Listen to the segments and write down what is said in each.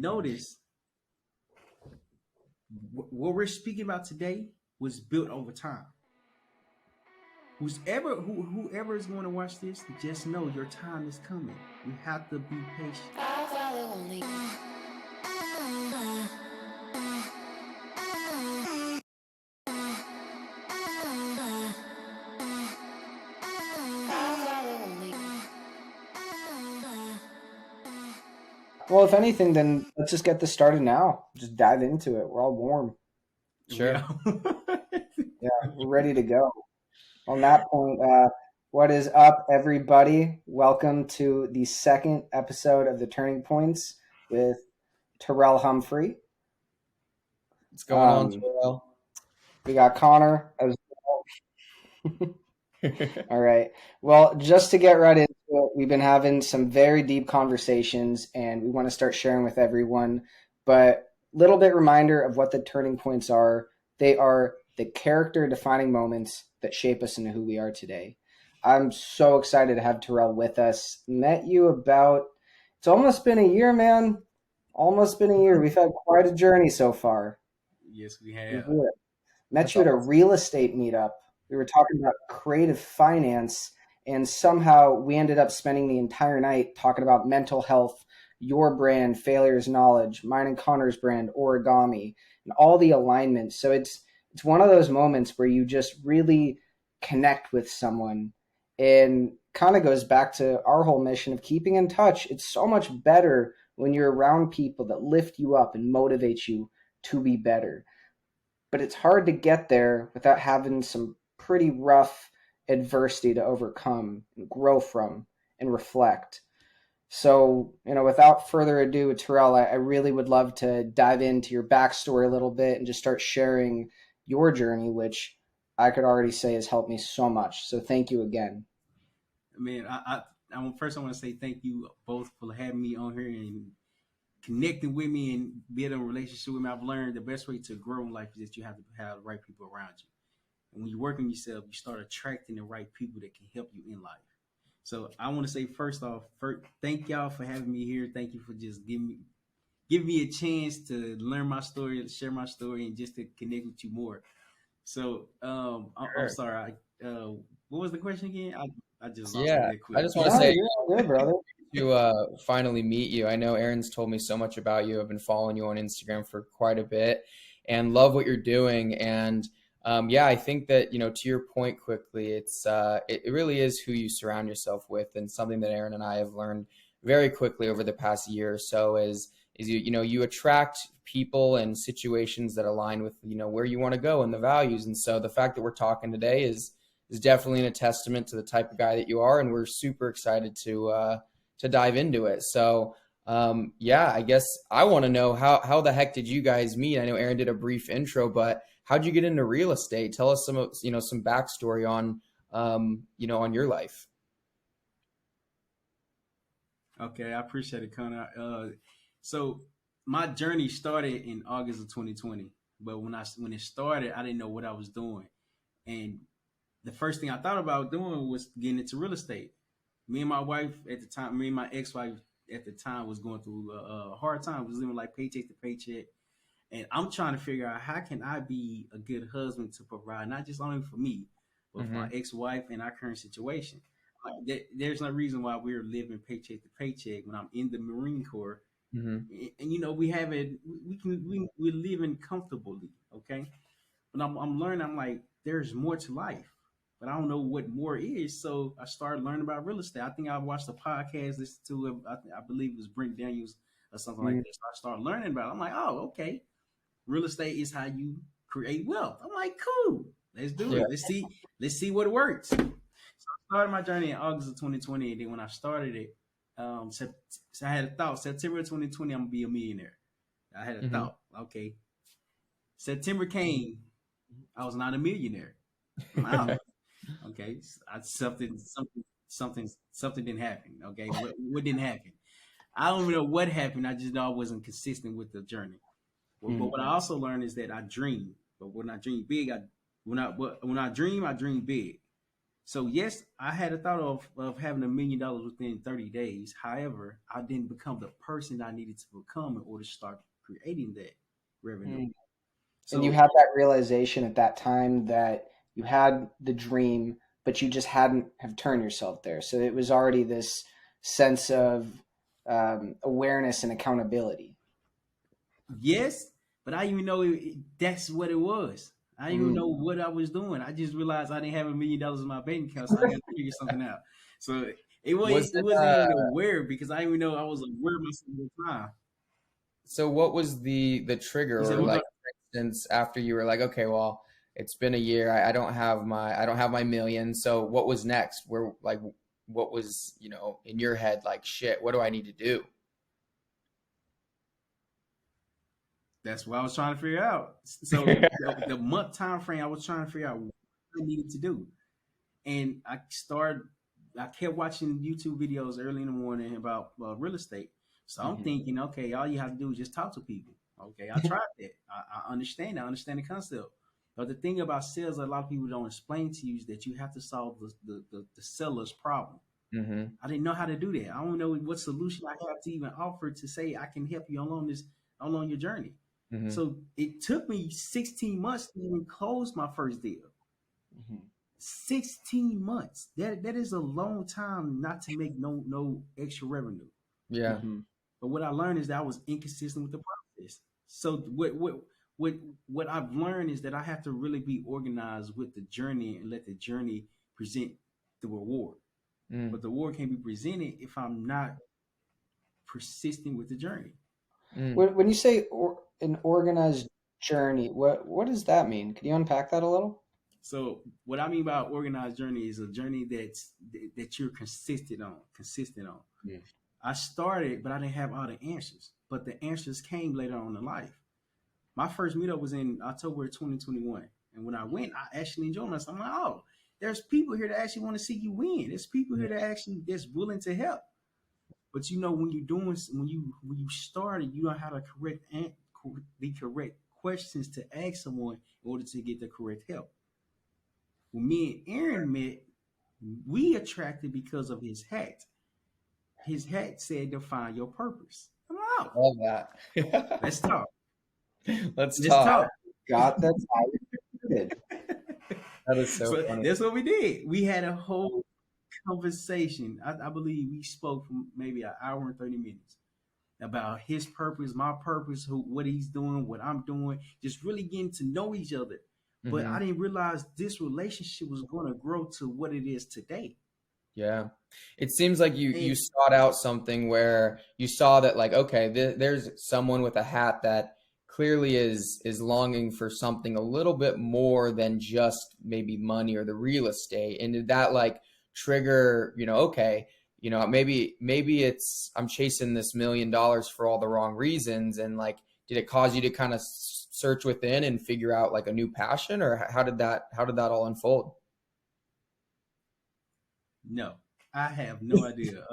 notice what we're speaking about today was built over time. Whoever is going to watch this, just know your time is coming. You have to be patient. Well, if anything, then let's just get this started now. Just dive into it. We're all warm. Sure. Yeah, we're ready to go. On that point, what is up, everybody? Welcome to the second episode of the Turning Points with Terrell Humphrey. What's going on, Terrell? We got Connor as well. All right. Well, just to get right into it, we've been having some very deep conversations, and we want to start sharing with everyone. But little bit reminder of what the turning points are. They are the character-defining moments that shape us into who we are today. I'm so excited to have Terrell with us. Met you it's almost been a year, man. Almost been a year. We've had quite a journey so far. Yes, we have. Met you at a real estate meetup. We were talking about creative finance, and somehow we ended up spending the entire night talking about mental health, your brand, Failure's Knowledge, mine and Connor's brand, Origami, and all the alignments. So it's one of those moments where you just really connect with someone, and kind of goes back to our whole mission of keeping in touch. It's so much better when you're around people that lift you up and motivate you to be better. But it's hard to get there without having some pretty rough adversity to overcome and grow from and reflect. So, without further ado, Terrell, I really would love to dive into your backstory a little bit and just start sharing your journey, which I could already say has helped me so much. So thank you again. Man, first I want to say thank you both for having me on here and connecting with me and building a relationship with me. I've learned the best way to grow in life is that you have to have the right people around you. And when you work on yourself, you start attracting the right people that can help you in life. So I want to say first off, thank y'all for having me here. Thank you for just giving me a chance to learn my story, share my story, and just to connect with you more. So I'm sorry. What was the question again? I just lost it that quick. I just want to say, you're good, brother. To finally meet you. I know Aaron's told me so much about you. I've been following you on Instagram for quite a bit and love what you're doing. And I think that, to your point quickly, it really is who you surround yourself with, and something that Aaron and I have learned very quickly over the past year or so is you attract people and situations that align with, where you want to go and the values. And so the fact that we're talking today is definitely a testament to the type of guy that you are. And we're super excited to dive into it. So I guess I want to know how the heck did you guys meet? I know Aaron did a brief intro, but how'd you get into real estate? Tell us some backstory on on your life. Okay, I appreciate it, Connor. So my journey started in August of 2020, but when it started, I didn't know what I was doing, and the first thing I thought about doing was getting into real estate. Me and my ex-wife at the time was going through a hard time. Was living like paycheck to paycheck. And I'm trying to figure out how can I be a good husband to provide, not just only for me, but for my ex-wife and our current situation. There's no reason why we're living paycheck to paycheck when I'm in the Marine Corps. And we're living comfortably, okay? But I'm learning, I'm like, there's more to life, but I don't know what more is. So I started learning about real estate. I think I watched a podcast, listened to it. I believe it was Brent Daniels or something like that. So I started learning about it. I'm like, oh, okay. Real estate is how you create wealth. I'm like, cool. Let's do it. Let's see what works. So I started my journey in August of 2020. And then when I started it, so I had a thought, September 2020, I'm gonna be a millionaire. I had a thought, okay. September came, I was not a millionaire. Wow. Okay. Something didn't happen. Okay. What didn't happen? I don't even know what happened. I just know I wasn't consistent with the journey. But what I also learned is that I dream. But when I dream big, when I dream big. So yes, I had a thought of having $1 million within 30 days. However, I didn't become the person I needed to become in order to start creating that revenue. Mm. And you So had that realization at that time that you had the dream, but you just hadn't have turned yourself there. So it was already this sense of awareness and accountability. yes, but I didn't even know that's what it was. I didn't even Mm. know what I was doing. I just realized I didn't have $1 million in my bank account, so I got to figure something out. So Was it it wasn't even aware because I didn't even know I was aware of myself at the time. so what was the trigger, You said or what like about for instance after you were like, okay, well, it's been a year, I don't have my million, so what was next? Where like what was, in your head, like, shit, what do I need to do? that's what I was trying to figure out. So the month time frame, I was trying to figure out what I needed to do, and I kept watching YouTube videos early in the morning about real estate. So I'm Mhm. thinking, okay, all you have to do is just talk to people. Okay, I tried that. I understand. I understand the concept. But the thing about sales, a lot of people don't explain to you is that you have to solve the seller's problem. Mm-hmm. I didn't know how to do that. I don't know what solution I have to even offer to say I can help you along your journey. Mm-hmm. So it took me 16 months to even close my first deal. Mhm. 16 months. That is a long time not to make no extra revenue. Yeah. Mhm. But what I learned is that I was inconsistent with the process. So what what I've learned is that I have to really be organized with the journey and let the journey present the reward. Mm. But the reward can't be presented if I'm not persistent with the journey. Mm. When you say an organized journey, what does that mean? Can you unpack that a little? So what I mean by organized journey is a journey that you're consistent on. Mm. I started, but I didn't have all the answers. But the answers came later on in life. My first meetup was in October 2021. And when I went, I actually enjoyed myself. I'm like, oh, there's people here that actually want to see you win. There's people here that actually that's willing to help. But when you're doing when you started, you don't have the correct questions to ask someone in order to get the correct help. When me and Aaron met, we attracted because of his hat. His hat said define your purpose. I'm like, oh, Love that. let's talk. Let's Let's talk. talk. God, that's how you did. That is so So funny. that's what we did. We had a whole conversation. I believe we spoke for maybe an hour and 30 minutes about his purpose, my purpose, what he's doing, what I'm doing, just really getting to know each other. But Mm-hmm. I didn't realize this relationship was going to grow to what it is today. Yeah. It seems like you And sought out something where you saw that, like, okay, there's someone with a hat that clearly is longing for something a little bit more than just maybe money or the real estate. And did that like trigger, okay, maybe it's I'm chasing this $1 million for all the wrong reasons, and like did it cause you to kind of search within and figure out like a new passion, or how did that all unfold? no, I have no idea.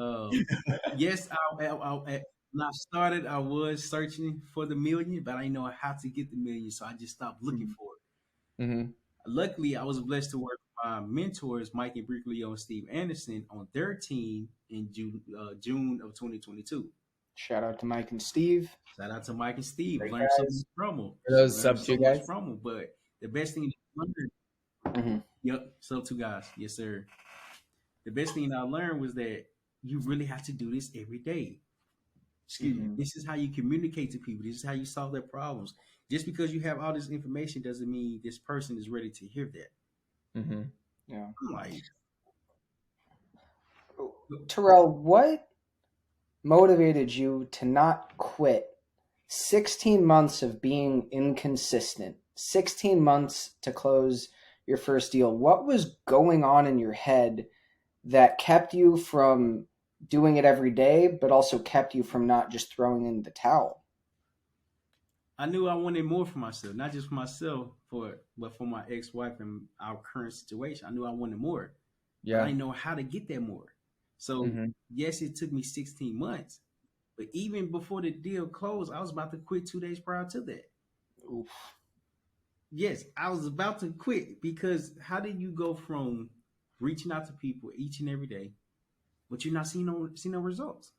Yes, when I started, I was searching for the million, but I didn't know how to get the million, so I just stopped looking Mhm. for it. Mm-hmm. Luckily, I was blessed to work with my mentors, Mike and Brickley and Steve Anderson, on their team in June of 2022. Shout out to Mike and Steve. Shout out to Mike and Steve. Great Learned so much guys. from them. For those Learned sub so two much guys. from them. But the best thing I learned, Hmm. yep, so two guys, yes sir. The best thing I learned was that you really have to do this every day. Excuse me. Hmm. This is how you communicate to people. This is how you solve their problems. Just because you have all this information doesn't mean this person is ready to hear that. Mm-hmm. Yeah. I'm like, Terrell, what motivated you to not quit 16 months of being inconsistent, 16 months to close your first deal? What was going on in your head that kept you from doing it every day, but also kept you from not just throwing in the towel? I knew I wanted more for myself, not just for myself, but for my ex-wife and our current situation. I knew I wanted more, but I Yeah. didn't know how to get that more. So Mm-hmm. yes, it took me 16 months, but even before the deal closed, I was about to quit 2 days prior to that. Oof. Yes, I was about to quit because how did you go from reaching out to people each and every day, but you're not seeing no results.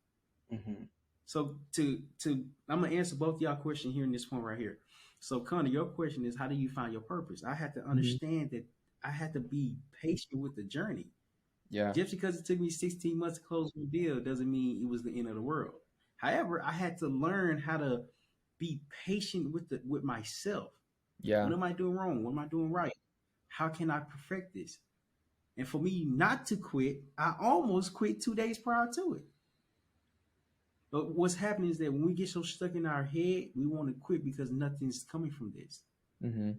Mm-hmm. So I'm gonna answer both y'all question here in this point right here. So Connor, your question is how do you find your purpose? I had to Mm-hmm. understand that I had to be patient with the journey. Yeah. Just because it took me 16 months to close my deal doesn't mean it was the end of the world. However, I had to learn how to be patient with myself. Yeah. What am I doing wrong? What am I doing right? How can I perfect this? And for me not to quit, I almost quit 2 days prior to it. But what's happening is that when we get so stuck in our head, we want to quit because nothing's coming from this. Mm-hmm.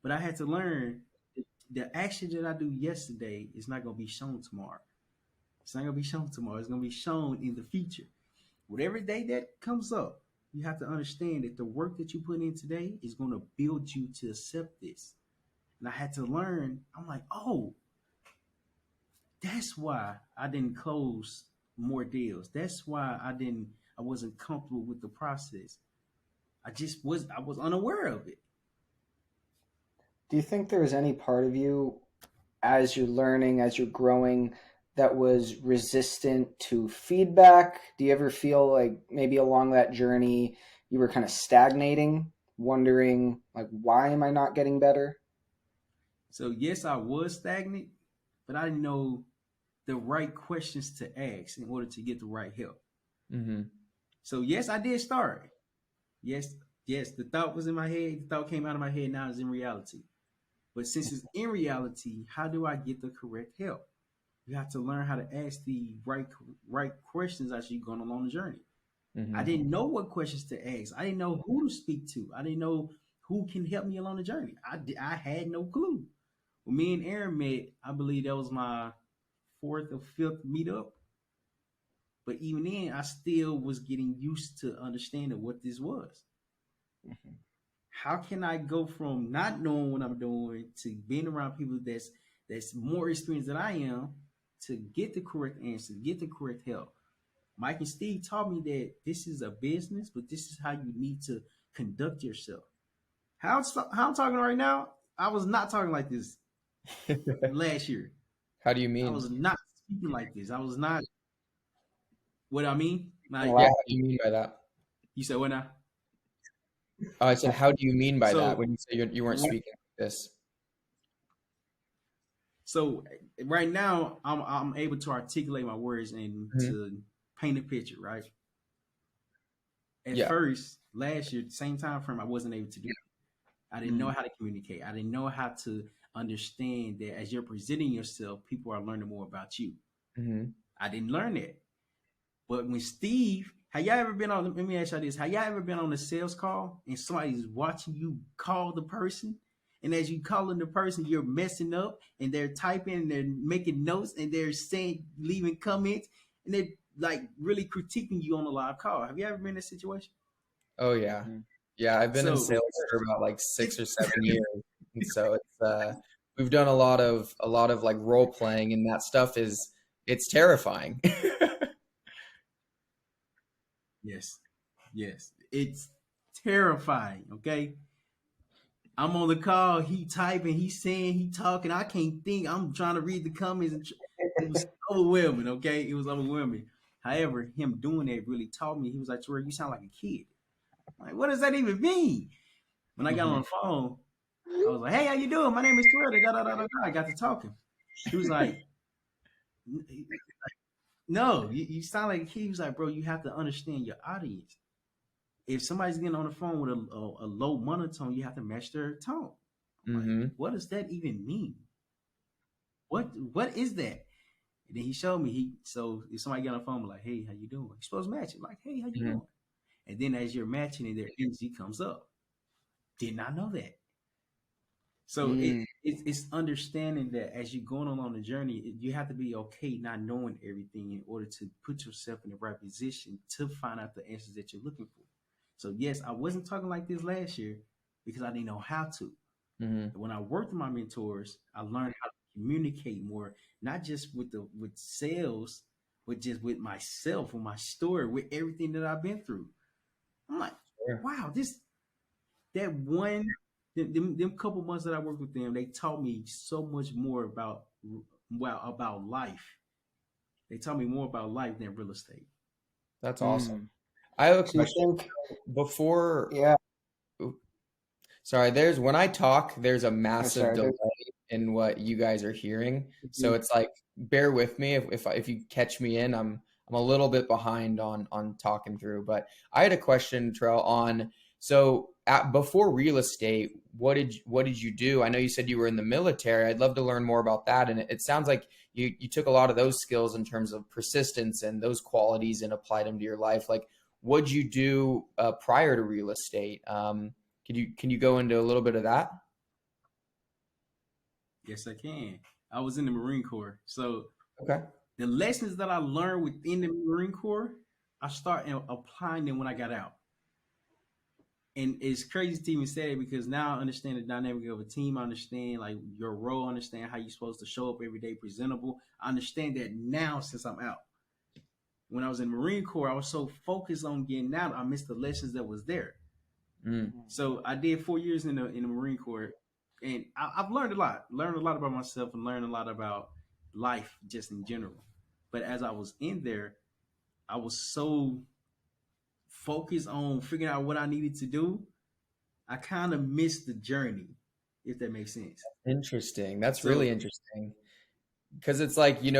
But I had to learn the action that I do yesterday is not going to be shown tomorrow. It's not going to be shown tomorrow. It's going to be shown in the future. Whatever day that comes up, you have to understand that the work that you put in today is going to build you to accept this. And I had to learn, I'm like, oh, that's why I didn't close more deals. That's why I wasn't comfortable with the process. I was unaware of it. Do you think there was any part of you as you're learning, as you're growing, that was resistant to feedback? Do you ever feel like maybe along that journey you were kind of stagnating, wondering like, why am I not getting better? So yes, I was stagnant, but I didn't know the right questions to ask in order to get the right help. Mm-hmm. So yes, I did start. Yes, yes, the thought was in my head. The thought came out of my head. Now it's in reality. But since it's in reality, how do I get the correct help? You have to learn how to ask the right questions as you're going along the journey. I Mm-hmm. didn't know what questions to ask. I didn't know who to speak to. I didn't know who can help me along the journey. I had no clue. When me and Aaron met, I believe that was my fourth or fifth meetup. But even then, I still was getting used to understanding what this was. Mhm. How can I go from not knowing what I'm doing to being around people that's more experienced than I am to get the correct answer, get the correct help? Mike and Steve taught me that this is a business, but this is how you need to conduct yourself. How I'm talking right now, I was not talking like this last year. How do you I mean? was not speaking like this. I was not. What I mean? Like Yeah, Wow. how do you mean by that? you said, what now? I said, how do you mean by that So, when you say you weren't speaking like this? so right now, I'm able to articulate my words and Mm-hmm. to paint a picture. Right. At Yeah. first, last year, same time frame, I wasn't able to do. I didn't know Mm. how to communicate. I didn't know how to understand that as you're presenting yourself, people are learning more about you. Mm-hmm. I didn't learn that. But when Steve, have y'all ever been on, let me ask y'all this, have y'all ever been on a sales call and somebody's watching you call the person? And as you calling the person, you're messing up and they're typing and they're making notes and they're saying, leaving comments and they're like really critiquing you on a live call. Have you ever been in this situation? Oh yeah. Mhm. Yeah, I've been in So sales for about like it's 6 or 7 years. And so we've done a lot of like role playing, and that stuff it's terrifying. yes, yes, it's terrifying. Okay, I'm on the call. He typing. He's saying. He talking. I can't think. I'm trying to read the comments. It was overwhelming. Okay, it was overwhelming. However, him doing that really taught me. He was like, "Terryl, you sound like a kid." I'm like, what does that even mean? When I got on Mhm. the phone, I was like, "Hey, how you doing? My name is Terryl." Da, da, da, da, da. I got to talking. He was like, "No, you sound like a kid." He was like, "Bro, you have to understand your audience. If somebody's getting on the phone with a low monotone, you have to match their tone." I'm like, Mm-hmm. what does that even mean? What is that? And then he showed me. So if somebody get on the phone, like, "Hey, how you doing?" You're supposed to match it, like, "Hey, how you Mm-hmm. doing?" And then as you're matching it, their energy comes up. Did not know that. So Mm. it's understanding that as you're going along the journey, you have to be okay not knowing everything in order to put yourself in the right position to find out the answers that you're looking for. So yes, I wasn't talking like this last year because I didn't know how to. Mm-hmm. When I worked with my mentors, I learned how to communicate more, not just with sales, but just with myself, with my story, with everything that I've been through. I'm like, Sure. wow, this that one them couple months that I worked with them, they taught me so much more about well about life. They taught me more about life than real estate. That's awesome. Mm. I have a So you question think, before. yeah, Sorry, when I talk, there's a I'm massive sorry. delay in what you guys are hearing. So Mhm. it's like, bear with me if you catch me in. I'm a little bit behind on talking through. But I had a question, Terrell, on before real estate, what did you do? I know you said you were in the military. I'd love to learn more about that. And it sounds like you took a lot of those skills in terms of persistence and those qualities and applied them to your life. Like, what'd you do prior to real estate? Can you go into a little bit of that? Yes, I can. I was in the Marine Corps, so Okay. the lessons that I learned within the Marine Corps, I started applying them when I got out. And it's crazy to even say it because now I understand the dynamic of a team. I understand like your role. I understand how you're supposed to show up every day presentable. I understand that now since I'm out. When I was in Marine Corps, I was so focused on getting out, I missed the lessons that was there. Mm. So I did 4 years in the Marine Corps, and I've learned a lot about myself, and learned a lot about life just in general. But as I was in there, I was so focused on figuring out what I needed to do. I kind of missed the journey, if that makes sense. Interesting. That's really So interesting. Because it's like, you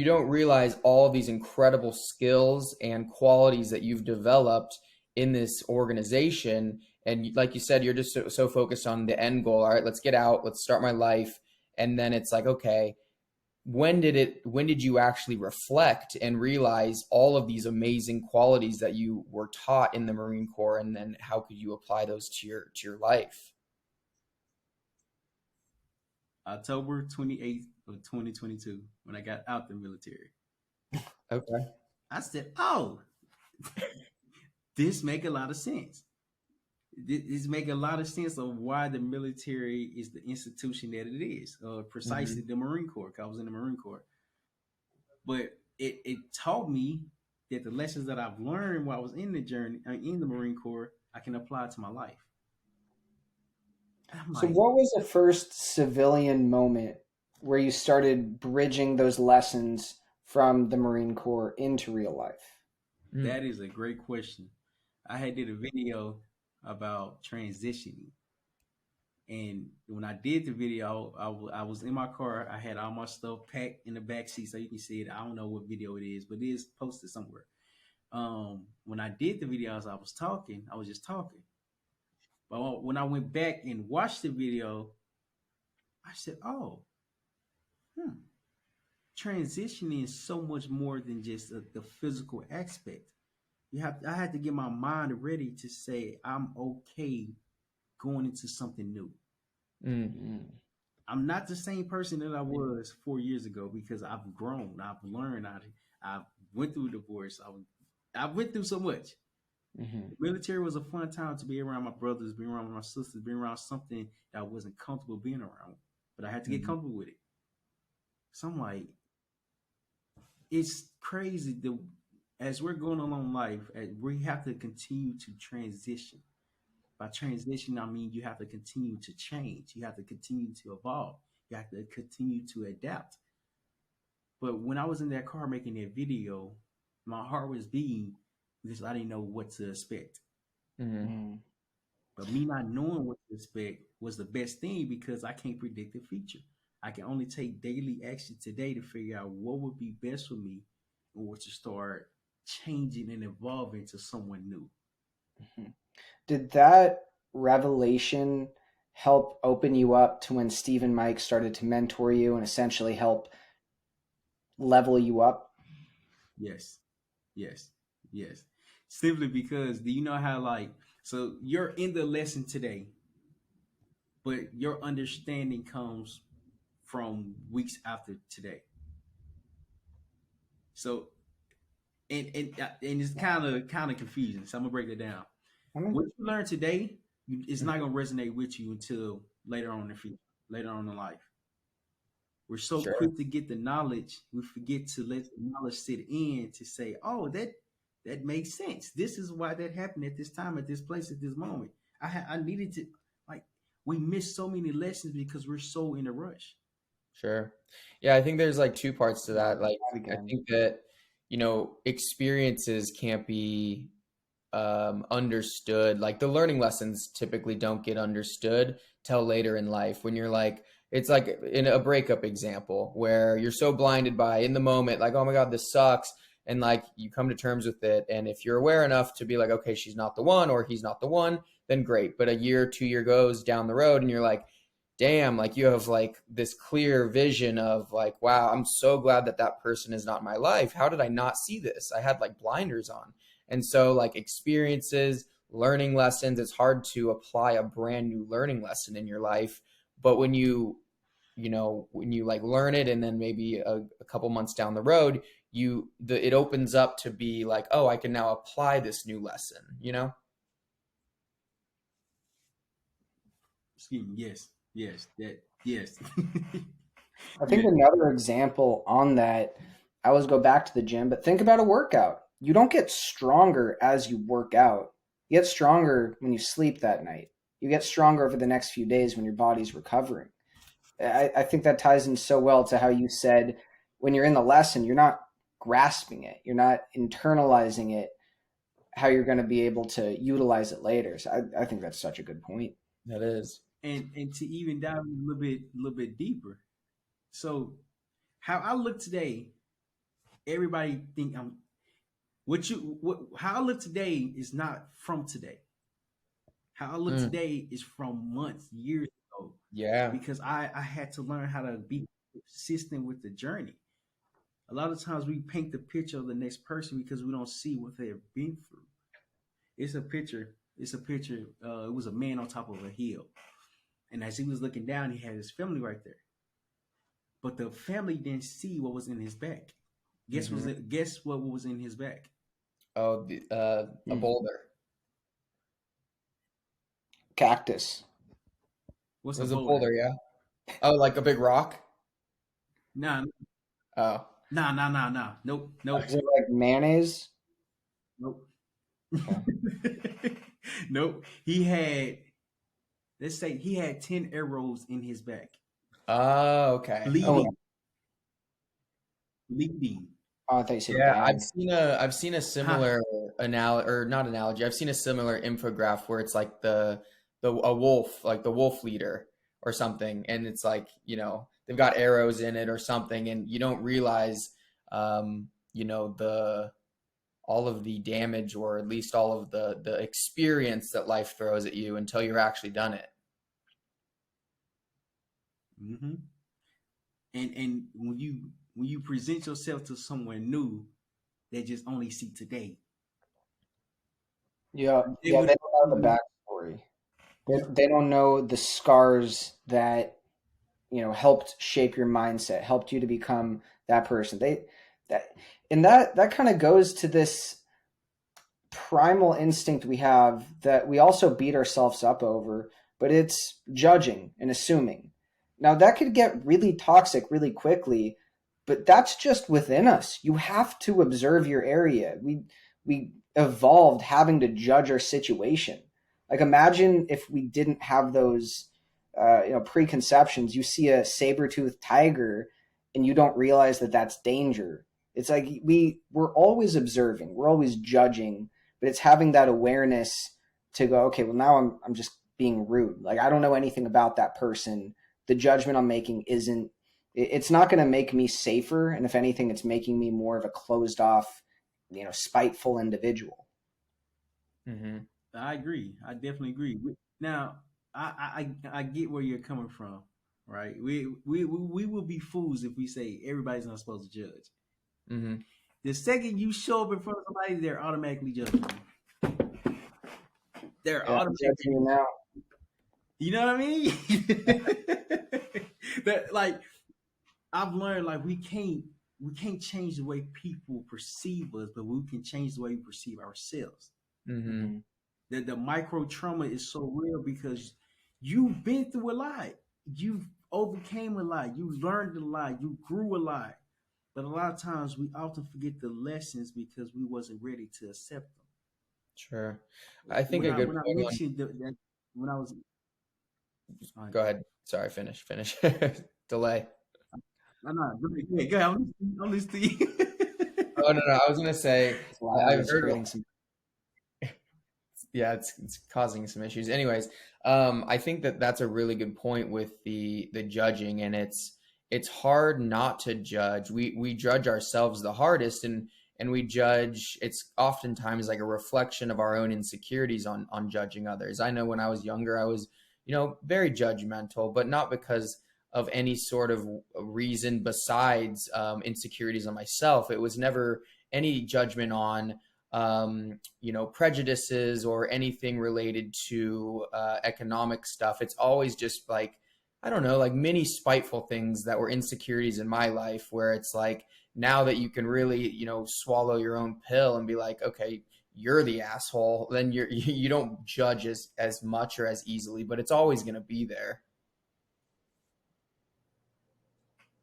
don't realize all of these incredible skills and qualities that you've developed in this organization. And like you said, you're just so focused on the end goal. All right, let's get out, let's start my life. And then it's like, okay, when did you actually reflect and realize all of these amazing qualities that you were taught in the Marine Corps, and then how could you apply those to your life? October 28th of 2022, when I got out the military, Okay. I said, "Oh, this make a lot of sense. This make a lot of sense of why the military is the institution that it is, precisely Hmm. the Marine Corps. 'Cause I was in the Marine Corps, but it taught me that the lessons that I've learned while I was in the journey in the Marine Corps, I can apply to my life. And I'm So like, what was the first civilian moment where you started bridging those lessons from the Marine Corps into real life? Mm. that is a great question. I had did a video about transitioning. And when I did the video, I was in my car. I had all my stuff packed in the back seat so you can see it. I don't know what video it is, but it is posted somewhere. When I did the video, as I was talking, I was just talking. But when I went back and watched the video, I said, "Oh, hmm, transitioning is so much more than just the physical aspect. I had to get my mind ready to say I'm okay going into something new. Mm. Mm. I'm not the same person that I was 4 years ago because I've grown, I've learned, I went through divorce, I went through so much. Hmm. The military was a fun time to be around my brothers, be around my sisters, be around something that I wasn't comfortable being around, but I had to get Mhm. comfortable with it. So I'm like, it's crazy that as we're going along life, we have to continue to transition. By transition, I mean you have to continue to change. You have to continue to evolve. You have to continue to adapt. But when I was in that car making that video, my heart was beating because I didn't know what to expect. Mhm. Mm. But me not knowing what to expect was the best thing because I can't predict the future. I can only take daily action today to figure out what would be best for me in order to start changing and evolving to someone new. Mhm. Did that revelation help open you up to when Steve and Mike started to mentor you and essentially help level you up? Yes, yes, yes. Simply because do you know how like so you're in the lesson today, but your understanding comes from weeks after today. So and it's kind of confusing. So I'm gonna break it down. I mean, What you learn today, it's not gonna resonate with you until later on in the future, later on in life. We're so Sure. quick to get the knowledge, we forget to let the knowledge sit in to say, "Oh, that makes sense. This is why that happened at this time, at this place, at this moment." I needed to like we miss so many lessons because we're so in a rush. Sure. Yeah, I think there's like two parts to Yeah, that. Like, that I again. think that, experiences can't be understood. Like the learning lessons typically don't get understood till later in life when you're like, it's like in a breakup example where you're so blinded by in the moment, like, oh my God, this sucks. And like you come to terms with it. And if you're aware enough to be like, okay, she's not the one or he's not the one, then great. But a year, 2 year goes down the road and you're like, damn, like you have like this clear vision of like, wow, I'm so glad that that person is not my life. How did I not see this? I had like blinders on. And so, like experiences, learning lessons, it's hard to apply a brand new learning lesson in your life. But when you like learn it, and then maybe a couple months down the road, it opens up to be like, oh, I can now apply this new lesson. Excuse me. Yes, yes, that yes. I think Yeah. another example on that, I always go back to the gym, but think about a workout. You don't get stronger as you work out. You get stronger when you sleep that night. You get stronger over the next few days when your body's recovering. I think that ties in so well to how you said when you're in the lesson, you're not grasping it, you're not internalizing it, how you're going to be able to utilize it later. So I think that's such a good point. That is. And to even dive a little bit deeper. So how I look today, everybody think I'm how I look today is not from today. How I look Mm, today is from months, years ago, yeah, because I had to learn how to be consistent with the journey. A lot of times we paint the picture of the next person because we don't see what they've been through. It's a picture. It's a picture. It was a man on top of a hill, and as he was looking down, he had his family right there. But the family didn't see what was in his back. hmm. Guess what was in his back? Oh, a Hmm. boulder. Cactus. What's It a was a boulder? boulder, yeah. Oh, like a big rock. Nah, Oh, nah. Nope, nope, Is it like mayonnaise? nope. Okay. Nope. He had, let's say he had 10 arrows in his back. oh, okay, okay. Oh, Bleeding. Bleeding. I thought you said Yeah, I've bad. seen a I've seen a Huh. similar analogy, or not analogy. I've seen a similar infograph where it's like the a wolf, like the wolf leader or something, and it's like, they've got arrows in it or something, and you don't realize, the all of the damage, or at least all of the experience that life throws at you until you're actually done it. hmm And when you present yourself to someone new, they just only see today. Yeah, They yeah, would they don't know the you, backstory. They don't know the scars that helped shape your mindset, helped you to become that person. That and that kind of goes to this primal instinct we have that we also beat ourselves up over, but it's judging and assuming. Now that could get really toxic really quickly, but that's just within us. You have to observe your area. We evolved having to judge our situation. Like imagine if we didn't have those preconceptions. You see a saber-toothed tiger and you don't realize that that's danger. It's like we're always observing, we're always judging, but it's having that awareness to go, okay, well now I'm just being rude. Like I don't know anything about that person. The judgment I'm making isn't it's not going to make me safer, and if anything it's making me more of a closed off, spiteful individual. Hmm. I agree. I definitely agree. Now, I get where you're coming from, right? We will be fools if we say everybody's not supposed to judge. Hmm. The second you show up in front of somebody, they're automatically judging you. They're Yeah, I'm judging automatically, you now. you know what I mean? That like I've learned like we can't change the way people perceive us, but we can change the way we perceive ourselves. Hmm. Mm-hmm. The micro trauma is so real because you've been through a lot. You've overcame a lot. You learned a lot. You grew a lot. But a lot of times we often forget the lessons because we wasn't ready to accept them. Sure. I think When a I good when I point on. mentioned that when I was Go ahead. Sorry, finish. Delay. No, no, go ahead. I'm listening to you. Oh no, no, I was gonna say It's loud. I've It's heard. creating some. Yeah, it's causing some issues. Anyways, I think that that's a really good point with the judging, and it's hard not to judge. We judge ourselves the hardest, and we judge. It's oftentimes like a reflection of our own insecurities on judging others. I know when I was younger, I was very judgmental, but not because of any sort of reason besides insecurities on myself. It was never any judgment on prejudices or anything related to economic stuff. It's always just like, I don't know, like many spiteful things that were insecurities in my life where it's like, now that you can really, swallow your own pill and be like, okay, you're the asshole, then you don't judge as much or as easily, but it's always going to be there.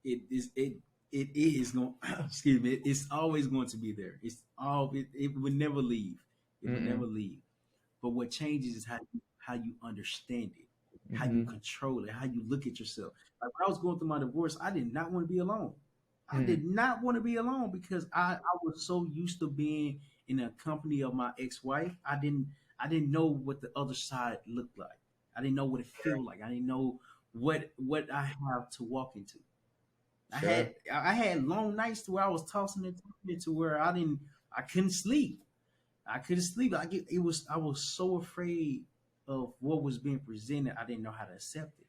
It is going. Excuse me. It's always going to be there. It would never leave. It would never Mm-mm. leave. But what changes is how you understand it, how you Mm-hmm. control it, how you look at yourself. Like when I was going through my divorce, I did not want to be alone. I Mm. did not want to be alone because I was so used to being in the company of my ex-wife. I didn't know what the other side looked like. I didn't know what it felt like. I didn't know what I have to walk into. I Sure. had I had long nights where I was tossing and turning to where I couldn't sleep. I couldn't sleep. I was so afraid of what was being presented. I didn't know how to accept it.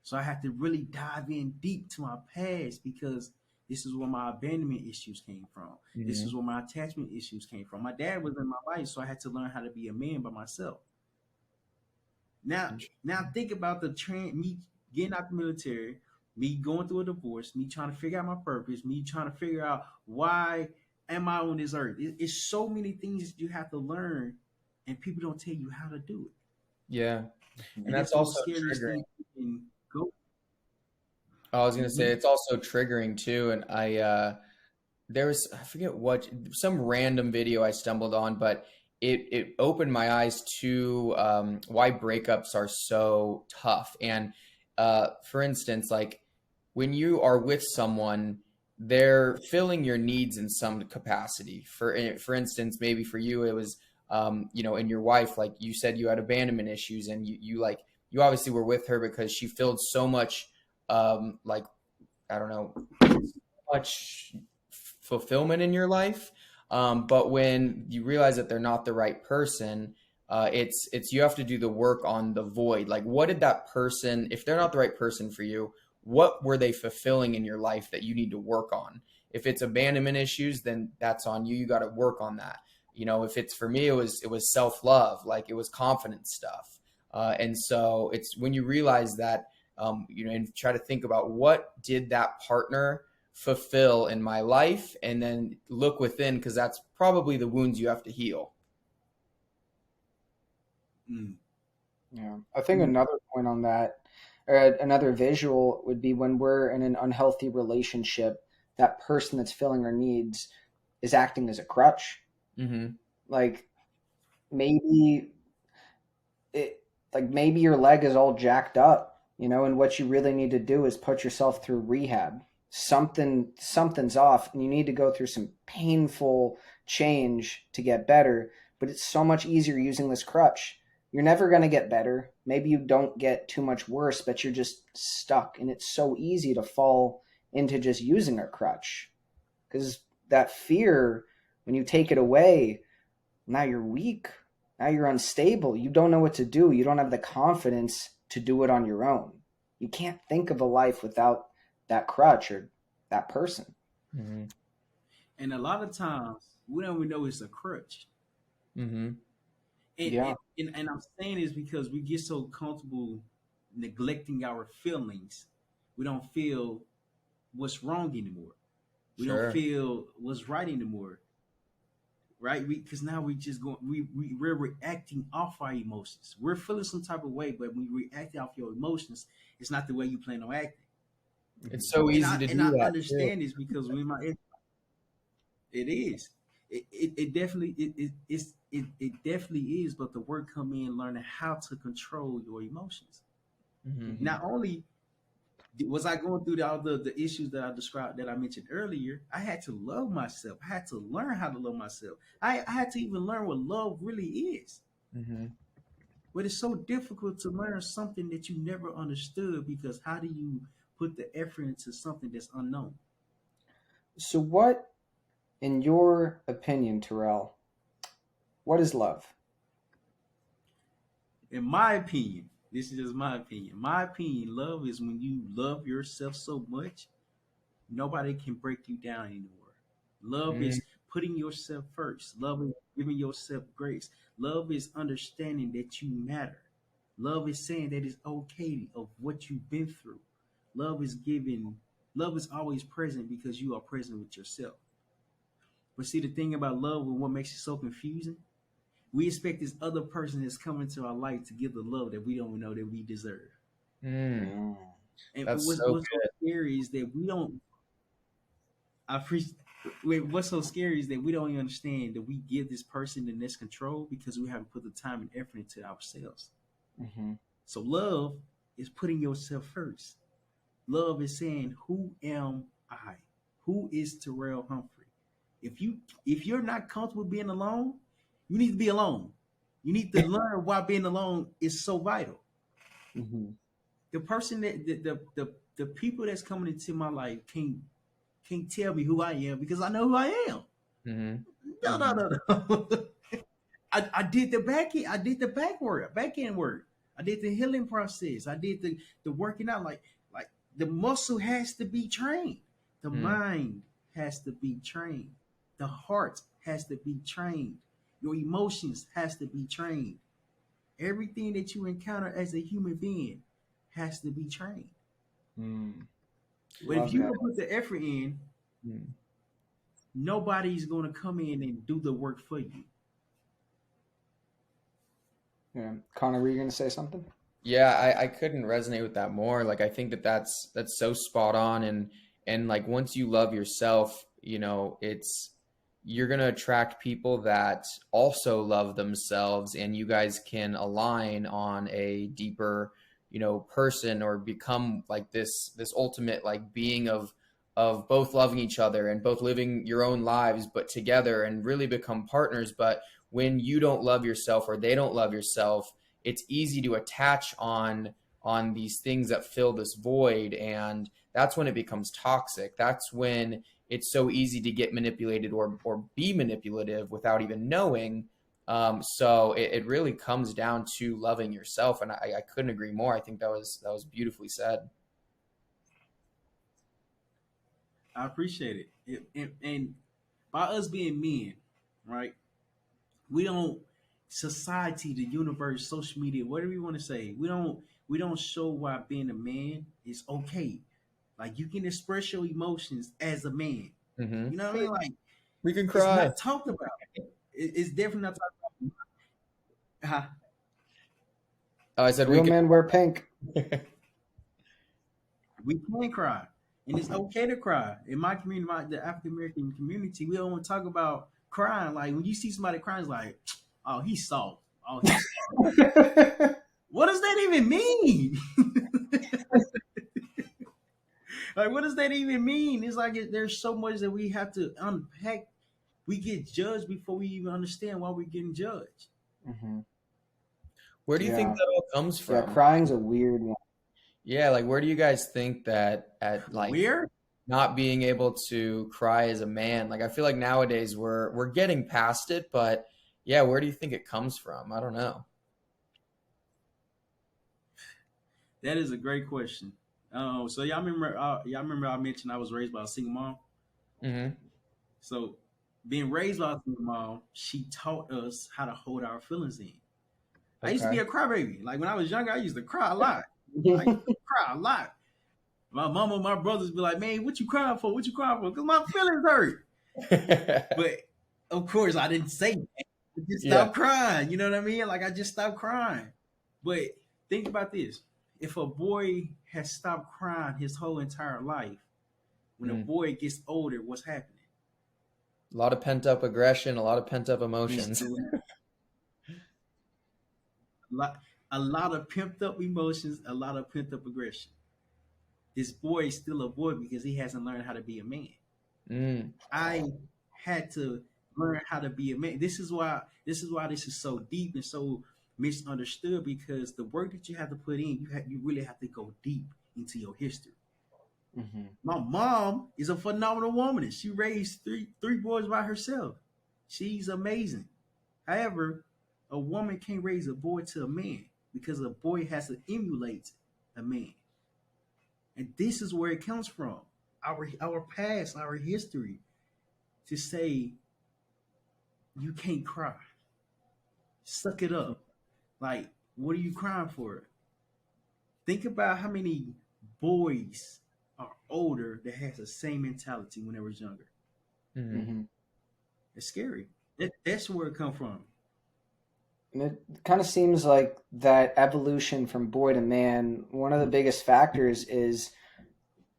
So I had to really dive in deep to my past because this is where my abandonment issues came from. This Mm-hmm. is where my attachment issues came from. My dad was in my life, so I had to learn how to be a man by myself. Now think about me getting out the military, me going through a divorce, me trying to figure out my purpose, me trying to figure out why am I on this earth. It's so many things that you have to learn, and people don't tell you how to do Yeah. it. And And that's that's the most also scariest triggering. thing you can go. I was gonna say Mm-hmm. it's also triggering too, and there was, I forget what, some random video I stumbled on, but it opened my eyes to why breakups are so tough. And for instance, like when you are with someone, they're filling your needs in some capacity. For instance, maybe for you it was in your wife, like you said, you had abandonment issues, and you obviously were with her because she filled so much like, I don't know, much fulfillment in your life. But when you realize that they're not the right person, it's you have to do the work on the void. Like, what did that person, if they're not the right person for you, what were they fulfilling in your life that you need to work on? If it's abandonment issues, then that's on you. You got to work on that. If it's for me, it was self love, like it was confidence stuff. And so it's when you realize that, and try to think about what did that partner fulfill in my life, and then look within, because that's probably the wounds you have to heal. Mm. Yeah, I think Mm. another point on that, or another visual would be when we're in an unhealthy relationship, that person that's filling our needs is acting as a crutch. Mm-hmm. Like maybe it, like maybe your leg is all jacked up, and what you really need to do is put yourself through rehab. Something's off, and you need to go through some painful change to get better. But it's so much easier using this crutch. You're never going to get better. Maybe you don't get too much worse, but you're just stuck, and it's so easy to fall into just using a crutch because that fear, when you take it away, now you're weak. Now you're unstable. You don't know what to do. You don't have the confidence to do it on your own. You can't think of a life without that crutch or that person. Mm-hmm. And a lot of times we don't even know it's a crutch. Mm-hmm. And, Yeah. and I'm saying this because we get so comfortable neglecting our feelings. We don't feel what's wrong anymore. We don't Sure. feel what's right anymore, right? Because now we just go we're reacting off our emotions. We're feeling some type of way, but when we react off your emotions, it's not the way you plan on acting. It's Mhm. so And easy I to and do I that too. understand this because when my it is. It definitely it definitely is, but the work come in learning how to control your emotions. Mm-hmm. Mhm. Not only Was I going through all the issues that I described that I mentioned earlier? I had to love myself. I had to learn how to love myself. I had to even learn what love really is. Mm-hmm. But it's so difficult to learn something that you never understood, because how do you put the effort into something that's unknown? So, what, in your opinion, Terrell, what is love? In my opinion, this is just my opinion. My opinion, love is when you love yourself so much, nobody can break you down anymore. Love is putting yourself first. Love is giving yourself grace. Love is understanding that you matter. Love is saying that it's okay of what you've been through. Love is giving, love is always present because you are present with yourself. But see, the thing about love and what makes it so confusing, we expect this other person that's coming to our life to give the love that we don't know that we deserve. Mm. Mm. And That's what's, so what's so good. scary is that we don't, I appreciate, what's so scary is that we don't even understand that we give this person the next control because we haven't put the time and effort into ourselves. Mm-hmm. So love is putting yourself first. Love is saying, "Who am I? Who is Terrell Humphrey?" If you if you're not comfortable being alone, you need to be alone. You need to learn why being alone is so vital. Mm-hmm. The person that the people that's coming into my life can't tell me who I am because I know who I am. Mm-hmm. No, no, Mm-hmm. no, no. I did the back end, I did the back end work. I did the healing process. I did the working out. Like the muscle has to be trained. The Mm. mind has to be trained. The heart has to be trained. Your emotions has to be trained. Everything that you encounter as a human being has to be trained. Mm. But if Love you that. don't put the effort in, Mm. nobody's going to come in and do the work for you. Yeah. Connor, were you going to say something? Yeah, I couldn't resonate with that more. Like I think that that's so spot on, and like once you love yourself, you know, it's you're gonna attract people that also love themselves, and you guys can align on a deeper, you know, person or become like this ultimate like being of both loving each other and both living your own lives but together and really become partners. But when you don't love yourself or they don't love yourself, it's easy to attach on these things that fill this void, and that's when it becomes toxic. That's when it's so easy to get manipulated or be manipulative without even knowing. So it really comes down to loving yourself, and I couldn't agree more. I think that was beautifully said. I appreciate and by us being men, right? We don't society, the universe, social media, whatever you want to say. We don't show why being a man is okay. Like you can express your emotions as a man. Hmm. You know what I mean? Like We can it's cry. not talked about. It's definitely not talked about. I said we Real can. men wear pink. We can cry, and it's okay to cry. In my community, the African American community, we don't want to talk about crying. Like when you see somebody crying, it's like, oh, he's soft. Oh, he's soft. What does that even mean? Like, what does that even mean? It's like there's so much that we have to unpack. We get judged before we even understand why we're getting judged. Mm-hmm. Where do you think Yeah. that all comes Yeah. from? Crying's a weird one. Yeah, like where do you guys think that at like Where? not being able to cry as a man? Like I feel like nowadays we're getting past it, but yeah, where do you think it comes from? I don't know. That is a great question. So y'all remember I mentioned I was raised by a single mom. Hmm. So being raised by a single mom, she taught us how to hold our feelings in. I used to be Okay. a crybaby. Like when I was younger, I used to cry a lot. I used to cry a lot. My mama and my brothers be like, "Man, what you crying for? What you crying for?" Because my feelings hurt. But of course, I didn't say that. I just Yeah. stopped crying. You know what I mean? Like I just stopped crying. But think about this: if a boy has stopped crying his whole entire life, when a Mm. boy gets older, what's happening? A lot of pent up aggression, a lot of pent up He's emotions. doing a lot, a lot of pent up emotions, a lot of pent up aggression. this boy is still a boy because he hasn't learned how to be a man. Mm. I had to learn how to be a man. This is why this is so deep and so misunderstood, because the work that you have to put in, you really have to go deep into your history. Mm-hmm. My mom is a phenomenal woman. She raised three boys by herself. She's amazing. However, a woman can't raise a boy to a man because a boy has to emulate a man. And this is where it comes from. Our past, our history, to say you can't cry. Suck it up. Like, what are you crying for? Think about how many boys are older that has the same mentality when they was younger. Mm. Mm-hmm. It's scary. That's where it come from. And it kind of seems like that evolution from boy to man, one of the biggest factors is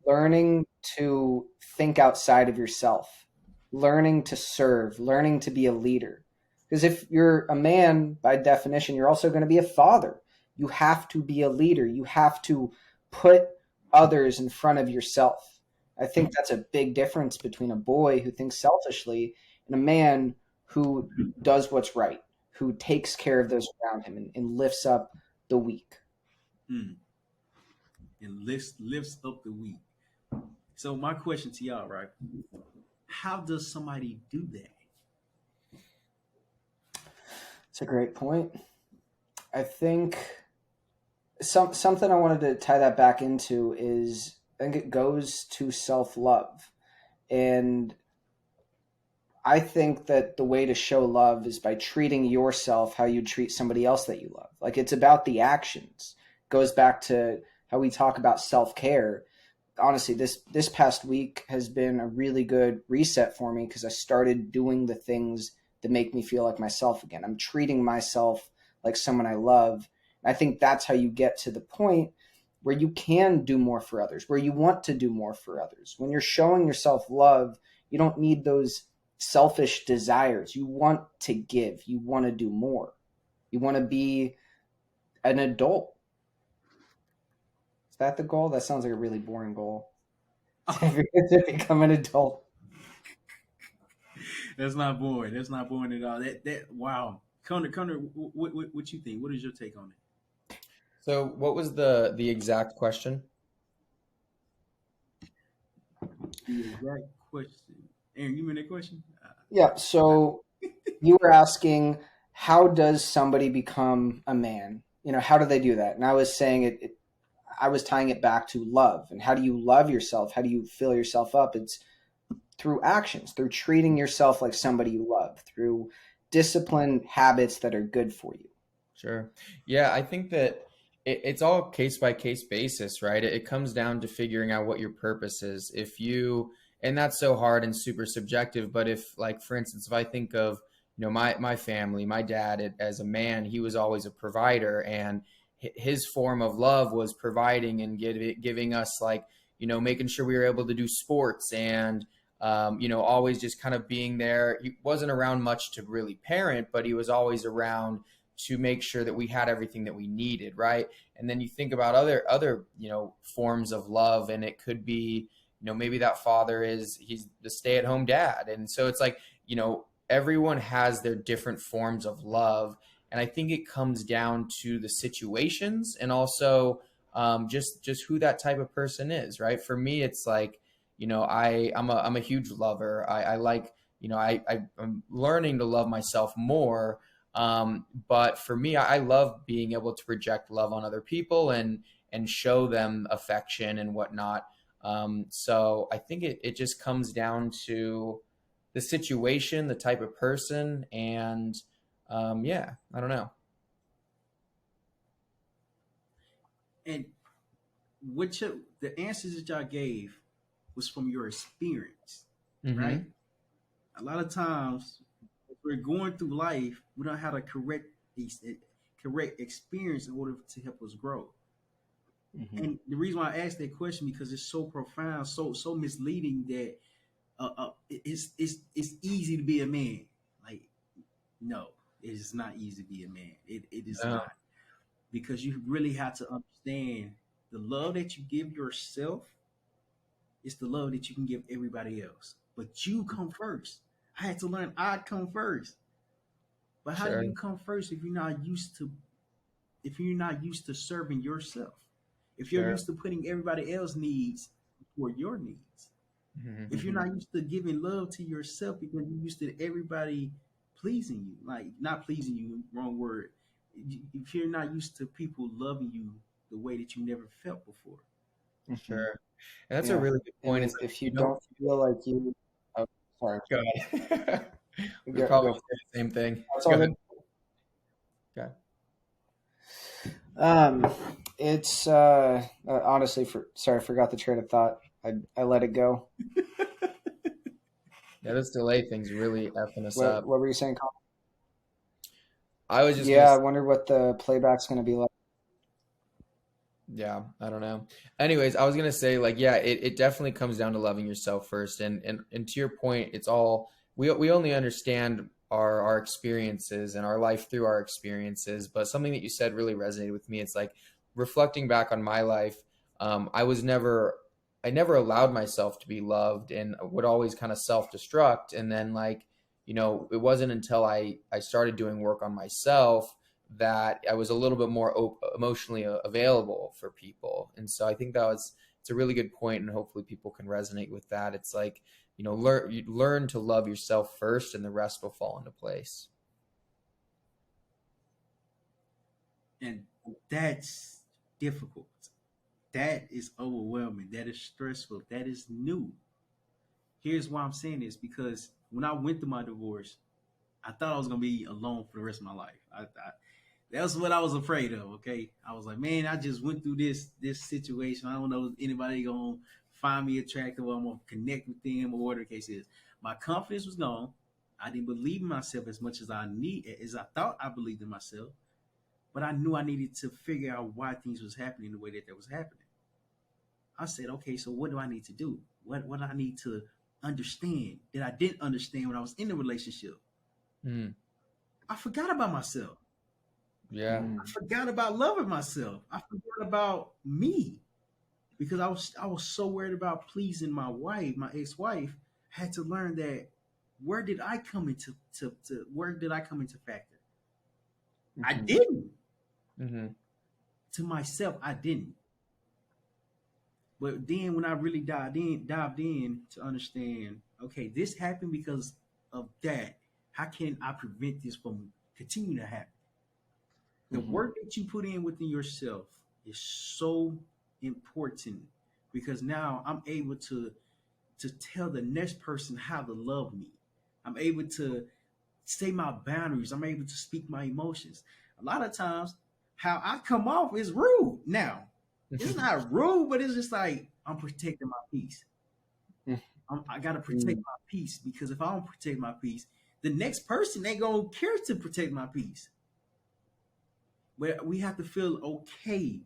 learning to think outside of yourself, learning to serve, learning to be a leader. Because if you're a man, by definition, you're also going to be a father. You have to be a leader. You have to put others in front of yourself. I think that's a big difference between a boy who thinks selfishly and a man who does what's right, who takes care of those around him and lifts up the weak. Mm. And lifts up the weak. So my question to y'all, right? How does somebody do that? It's a great point. I think something I wanted to tie that back into is I think it goes to self-love. And I think that the way to show love is by treating yourself how you treat somebody else that you love. Like, it's about the actions. It goes back to how we talk about self-care. Honestly, this past week has been a really good reset for me because I started doing the things that make me feel like myself again. I'm treating myself like someone I love. I think that's how you get to the point where you can do more for others, where you want to do more for others. When you're showing yourself love, you don't need those selfish desires. You want to give. You want to do more. You want to be an adult. Is that the goal? That sounds like a really boring goal. To become an adult. That's not boring. That's not boring at all. That wow. Connor, what you think? What is your take on So what was the exact question? it? The exact question. Aaron, you mean that question? Yeah. So you were asking, how does somebody become a man? How do they do that? And I was saying I was tying it back to love. And how do you love yourself? How do you fill yourself up? It's through actions, through treating yourself like somebody you love, through disciplined habits that are good for you. Sure. Yeah, I think that it's all case by case basis, right? It comes down to figuring out what your purpose is. And that's so hard and super subjective, but if, like, for instance, if I think of, my family, my dad, as a man, he was always a provider, and his form of love was providing and giving us, like, making sure we were able to do sports and, always just kind of being there. He wasn't around much to really parent, but he was always around to make sure that we had everything that we needed, right? And then you think about other forms of love, and it could be, maybe that father he's the stay-at-home dad. And so it's like, everyone has their different forms of love. And I think it comes down to the situations and also just who that type of person is, right? For me, it's like, I'm a huge lover. I like, I'm learning to love myself more. But for me, I love being able to project love on other people and show them affection and whatnot. So I think it just comes down to the situation, the type of person, and yeah, I don't know. And the answers that y'all gave was from your experience, right? Mm-hmm. A lot of times, if we're going through life, we don't have a correct experience in order to help us grow. Mm-hmm. And the reason why I asked that question, because it's so profound, so misleading, that it's easy to be a man. Like, no, it is not easy to be a man. It is Oh, not, because you really have to understand. The love that you give yourself is the love that you can give everybody else. But you come first. I had to learn I come first. But how do Sure. you come first if you're not used to serving yourself? If you're Sure. used to putting everybody else's needs before your needs? If you're Mm-hmm. not used to giving love to yourself because you're used to everybody pleasing you, like not pleasing you, wrong word. If you're not used to people loving you the way that you never felt before. Hmm. Sure. And that's a Yeah. really good point. And It's like if you you don't don't feel like you, oh, sorry, go ahead. We go probably for say the same thing. That's Go all ahead. good. Okay. Um, it's honestly, sorry, I forgot the train of thought. I let it go. Yeah, this delay thing's really effing us What up. what were you saying, Colin? I was just gonna Yeah, I wonder what the playback's going to be like. Yeah, I don't know. Anyways, I was gonna say, like, yeah, it definitely comes down to loving yourself first. And to your point, it's all we only understand our experiences and our life through our experiences. But something that you said really resonated with me. It's like reflecting back on my life, I never allowed myself to be loved and would always kind of self-destruct. And then like, it wasn't until I started doing work on myself that I was a little bit more emotionally available for people. And so I think it's a really good point, and hopefully people can resonate with that. It's like, you learn to love yourself first, and the rest will fall into place. And that's difficult. That is overwhelming. That is stressful. That is new. Here's why I'm saying this because when I went through my divorce, I thought I was gonna be alone for the rest of my life. That's what I was afraid of. Okay, I was like, man, I just went through this situation. I don't know if anybody gonna find me attractive or I'm gonna connect with them or whatever the case is. My confidence was gone. I didn't believe in myself as much as I thought I believed in myself. But I knew I needed to figure out why things was happening the way that was happening. I said, okay, so what do I need to do? What do I need to understand that I didn't understand when I was in the relationship? Mm, I forgot about myself. yeah. Mm. I forgot about loving myself. I forgot about me because I was so worried about pleasing my wife, my ex-wife. I had to learn that where did I come into to where did I come into factor? I Mhm. didn't. Hmm. To myself, I didn't. But then when I really dived in to understand, okay, this happened because of that. How can I prevent this from continuing to happen? The Mhm. work that you put in within yourself is so important because now I'm able to tell the next person how to love me. I'm able to say my boundaries. I'm able to speak my emotions. A lot of times, how I come off is rude. Now, it's not rude, but it's just like I'm protecting my peace. I gotta protect Mhm. my peace because if I don't protect my peace, the next person ain't gonna care to protect my peace. But we have to feel okay.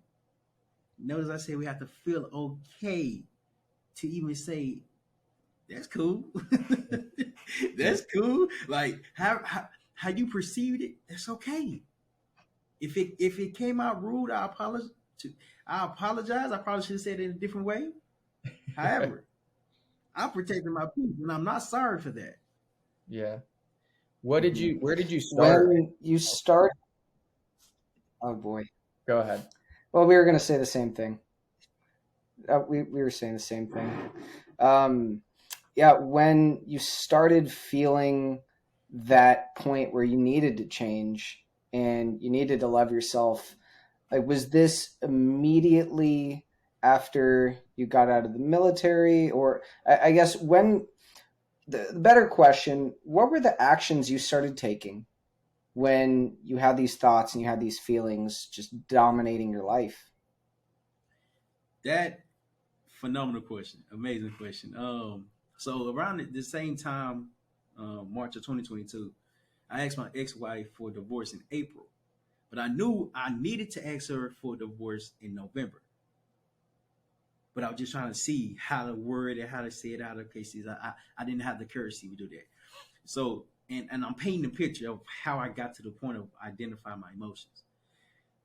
Notice I say we have to feel okay to even say that's cool. Yeah. That's cool. Like how you perceived it, that's okay. If it came out rude, I apologize. I apologize. I probably should have said it in a different way. However, I'm protecting my peace, and I'm not sorry for that. Yeah. Mhm. Where did you start? When you start, oh boy. Go ahead. Well, we were going to say the same thing. We were saying the same thing. Um, yeah, when you started feeling that point where you needed to change and you needed to love yourself, like was this immediately after you got out of the military, or I guess when the better question, what were the actions you started taking when you had these thoughts and you had these feelings just dominating your life? That phenomenal question, amazing question. So around the same time, March of 2022, I asked my ex-wife for a divorce in April, but I knew I needed to ask her for a divorce in November. But I was just trying to see how to word it, how to say it out of cases. I didn't have the courage to do that. So and I'm painting a picture of how I got to the point of identifying my emotions.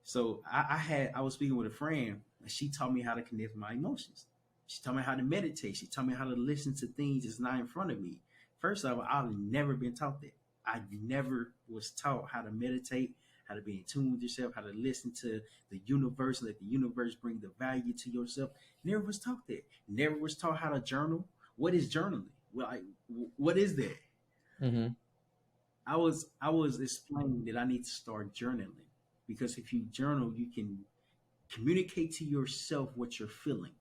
So I was speaking with a friend, and she taught me how to connect with my emotions. She taught me how to meditate. She taught me how to listen to things that's not in front of me. First of all, I've never been taught that. I never was taught how to meditate, how to be in tune with yourself, how to listen to the universe, let the universe bring the value to yourself. Never was taught that. Never was taught how to journal. What is journaling? Well, what is that? Mm-hmm. I was explaining that I need to start journaling because if you journal, you can communicate to yourself what you're feeling.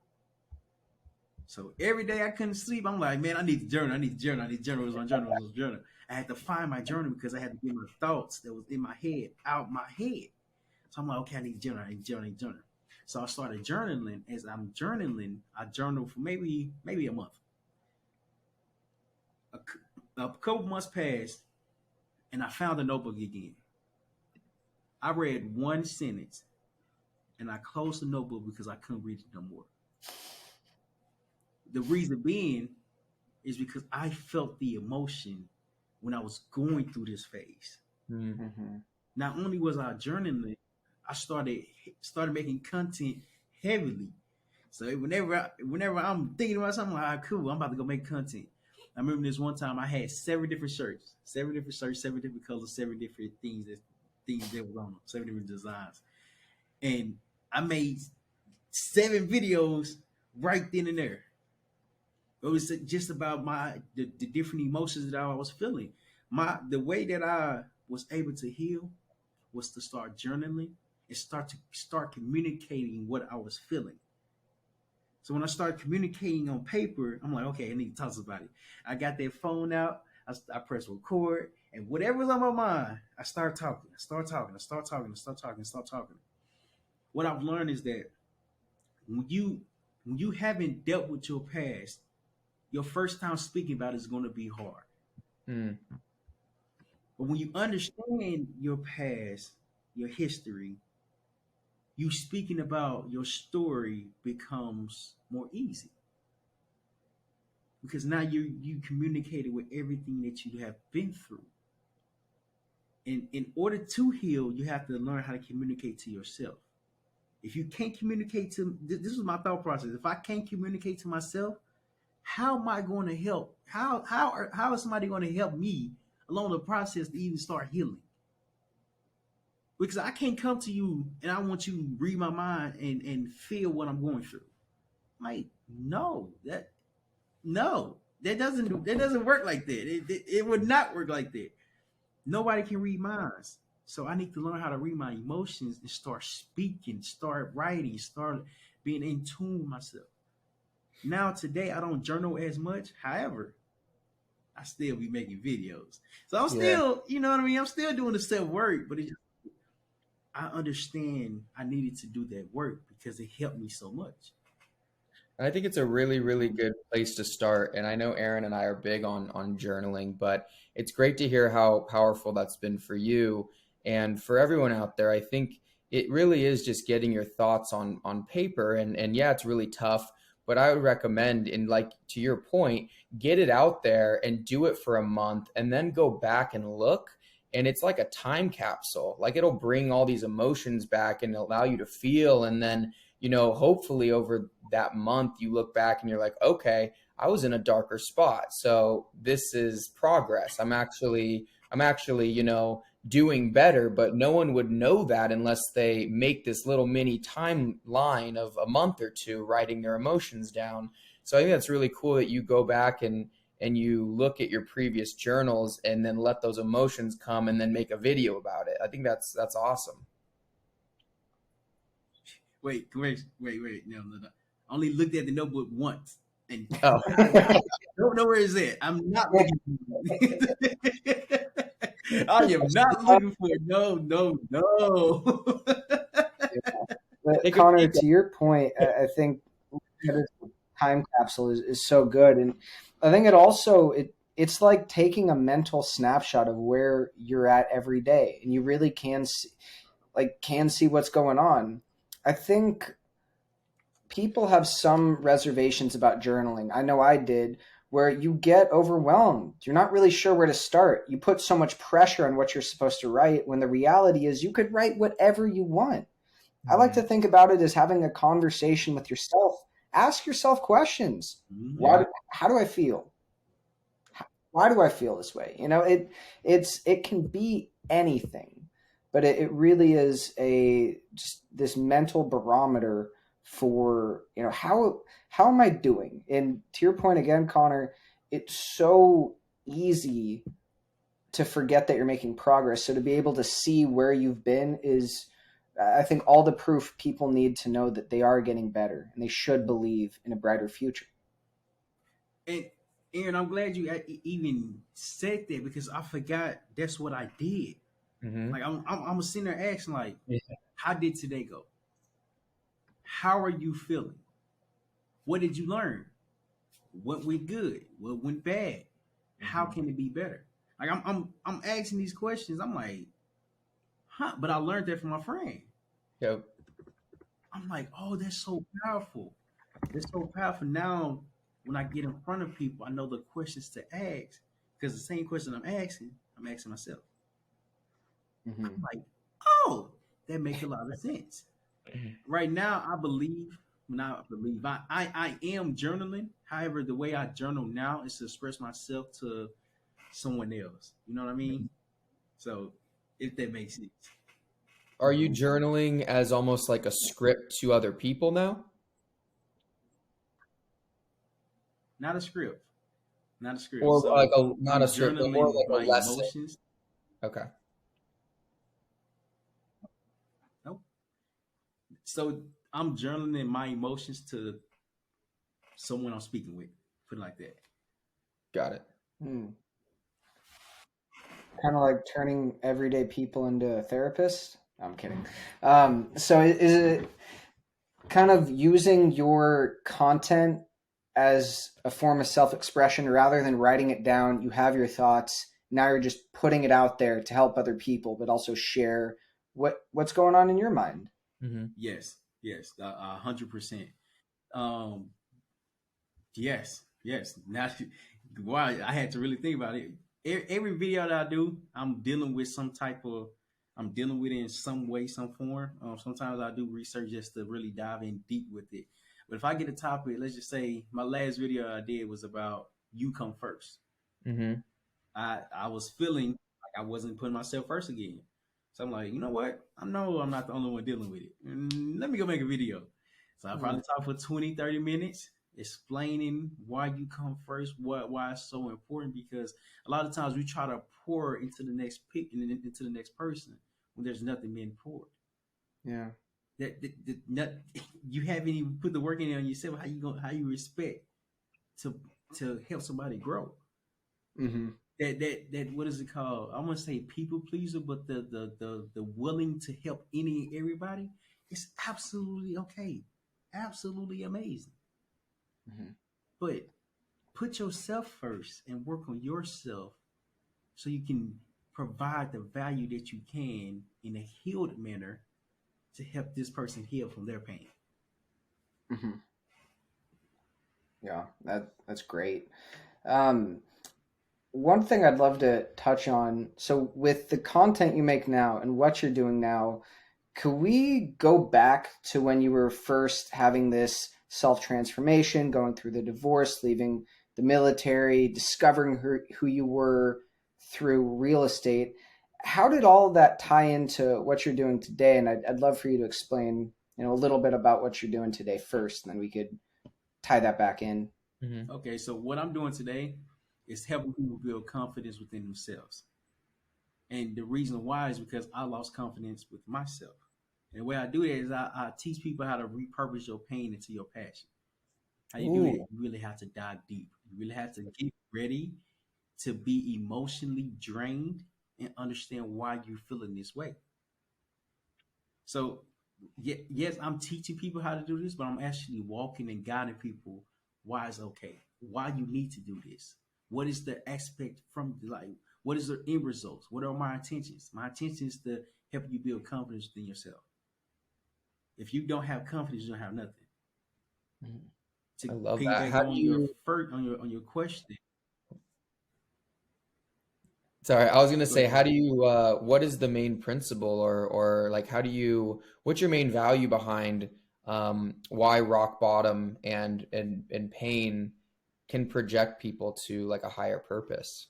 So every day I couldn't sleep. I'm like, man, I need to journal. I need to journal. I need to journal. It was my journal. It was my journal. I had to find my journal because I had to get my thoughts that was in my head out my head. So I'm like, okay, I need to journal. I need to journal. I need to journal. So I started journaling. As I'm journaling, I journal for maybe a month. A couple months passed, and I found the notebook again. I read one sentence, and I closed the notebook because I couldn't read it no more. The reason being is because I felt the emotion when I was going through this phase. Mm-hmm. Not only was I journaling, I started making content heavily. So whenever I'm thinking about something, like, cool, I'm about to go make content. I remember this one time I had 7 different shirts, 7 different colors, 7 different things that was on them, 7 different designs, and I made 7 videos right then and there. It was just about the different emotions that I was feeling. The way that I was able to heal was to start journaling and start communicating what I was feeling. So when I started communicating on paper, I'm like, okay, I need to talk about it. I got that phone out. I pressed record, and whatever's on my mind, I start talking. I start talking. I start talking. I start talking. I start talking. What I've learned is that when you haven't dealt with your past, your first time speaking about it is going to be hard. Mm. But when you understand your past, your history, you speaking about your story becomes more easy because now you communicated with everything that you have been through. And in order to heal, you have to learn how to communicate to yourself. If you can't communicate to this is my thought process. If I can't communicate to myself, how am I going to help? How is somebody going to help me along the process to even start healing? Because I can't come to you and I want you to read my mind and feel what I'm going through. Like, that doesn't work like that. It would not work like that. Nobody can read minds. So I need to learn how to read my emotions and start speaking, start writing, start being in tune with myself. Now today I don't journal as much. However, I still be making videos. So I'm still, you know what I mean? I'm still doing the self work, but I understand I needed to do that work because it helped me so much. I think it's a really, really good place to start. And I know Aaron and I are big on journaling, but it's great to hear how powerful that's been for you. And for everyone out there, I think it really is just getting your thoughts on paper. And yeah, it's really tough, but I would recommend, in like to your point, get it out there and do it for a month and then go back and look. And it's like a time capsule. Like it'll bring all these emotions back and allow you to feel. And then, hopefully over that month, you look back and you're like, okay, I was in a darker spot. So this is progress. I'm actually, doing better, but no one would know that unless they make this little mini timeline of a month or two writing their emotions down. So I think that's really cool that you go back and you look at your previous journals and then let those emotions come and then make a video about it. I think that's awesome. Wait. No. I only looked at the notebook once. And Oh. I don't know where it's at. I'm not looking for it. I am not looking for it. No. But Connor, to your point, I think that time capsule is so good, and I think it's like taking a mental snapshot of where you're at every day, and you really can see what's going on. I think people have some reservations about journaling. I know I did, where you get overwhelmed. You're not really sure where to start. You put so much pressure on what you're supposed to write when the reality is you could write whatever you want. I like to think about it as having a conversation with yourself. Ask yourself questions. Yeah. How do I feel? Why do I feel this way? It can be anything, but it really is just this mental barometer for, how am I doing? And to your point again, Connor, it's so easy to forget that you're making progress. So to be able to see where you've been is, I think, all the proof people need to know that they are getting better and they should believe in a brighter future. And Aaron, I'm glad you even said that because I forgot that's what I did. Mm-hmm. Like I'm sitting there asking, like, Yeah. how did today go? How are you feeling? What did you learn? What went good? What went bad? How can it be better? Like I'm asking these questions. I'm like, huh? But I learned that from my friend. Yep. I'm like, oh, that's so powerful. That's so powerful. Now, when I get in front of people, I know the questions to ask because the same question I'm asking myself. Mm-hmm. I'm like, oh, that makes a lot of sense. Right now, I believe, when I believe, I am journaling. However, the way I journal now is to express myself to someone else. You know what I mean? So, if that makes sense. Are you journaling as almost like a script to other people now? Not a script. Not a script. Or like So, not a I'm script, but more journaling like a my lesson? emotions. Okay. Nope. So, I'm journaling my emotions to someone I'm speaking with. Put it like that. Got it. Hmm. Kind of like turning everyday people into a therapist. I'm kidding. So is it kind of using your content as a form of self-expression rather than writing it down? You have your thoughts. Now you're just putting it out there to help other people, but also share what's going on in your mind. Mm-hmm. Yes. Yes. 100%. Um, yes. Yes. Now, wow, I had to really think about it. Every video that I do, I'm dealing with some type of, I'm dealing with it in some way, some form. Sometimes I do research just to really dive in deep with it. But if I get a topic, let's just say my last video I did was about you come first. Mm-hmm. I was feeling like I wasn't putting myself first again. So I'm like, you know what? I know I'm not the only one dealing with it. Let me go make a video. So I probably talk for 20, 30 minutes explaining why you come first, why it's so important, because a lot of times we try to pour into the next into the next person when there's nothing being poured. Yeah. Not, you haven't even put the work in on yourself. How you respect to help somebody grow? Mm-hmm. That what is it called? I want to say people pleaser, but the willing to help any everybody, it's absolutely okay, absolutely amazing. Mm-hmm. But put yourself first and work on yourself so you can provide the value that you can in a healed manner to help this person heal from their pain. Mm-hmm. Yeah, that's great. Um, One thing I'd love to touch on, so with the content you make now and what you're doing now, could we go back to when you were first having this self-transformation, going through the divorce, leaving the military, discovering who you were through real estate? How did all of that tie into what you're doing today? And I'd love for you to explain, a little bit about what you're doing today first, and then we could tie that back in. Mm-hmm. Okay, so what I'm doing today is helping people build confidence within themselves. And the reason why is because I lost confidence with myself. And the way I do that is I teach people how to repurpose your pain into your passion. How you do that? Ooh. You really have to dive deep. You really have to get ready to be emotionally drained and understand why you're feeling this way. So, yes, I'm teaching people how to do this, but I'm actually walking and guiding people why it's okay, why you need to do this. What is the aspect from like, what is the end results? What are my intentions? My intention is to help you build confidence within yourself. If you don't have confidence, you don't have nothing. To I love that. piggyback How do on your you first on your question, Sorry, I was gonna Go say, ahead. how do you, what is the main principle, or like, what's your main value behind why rock bottom and pain can project people to like a higher purpose?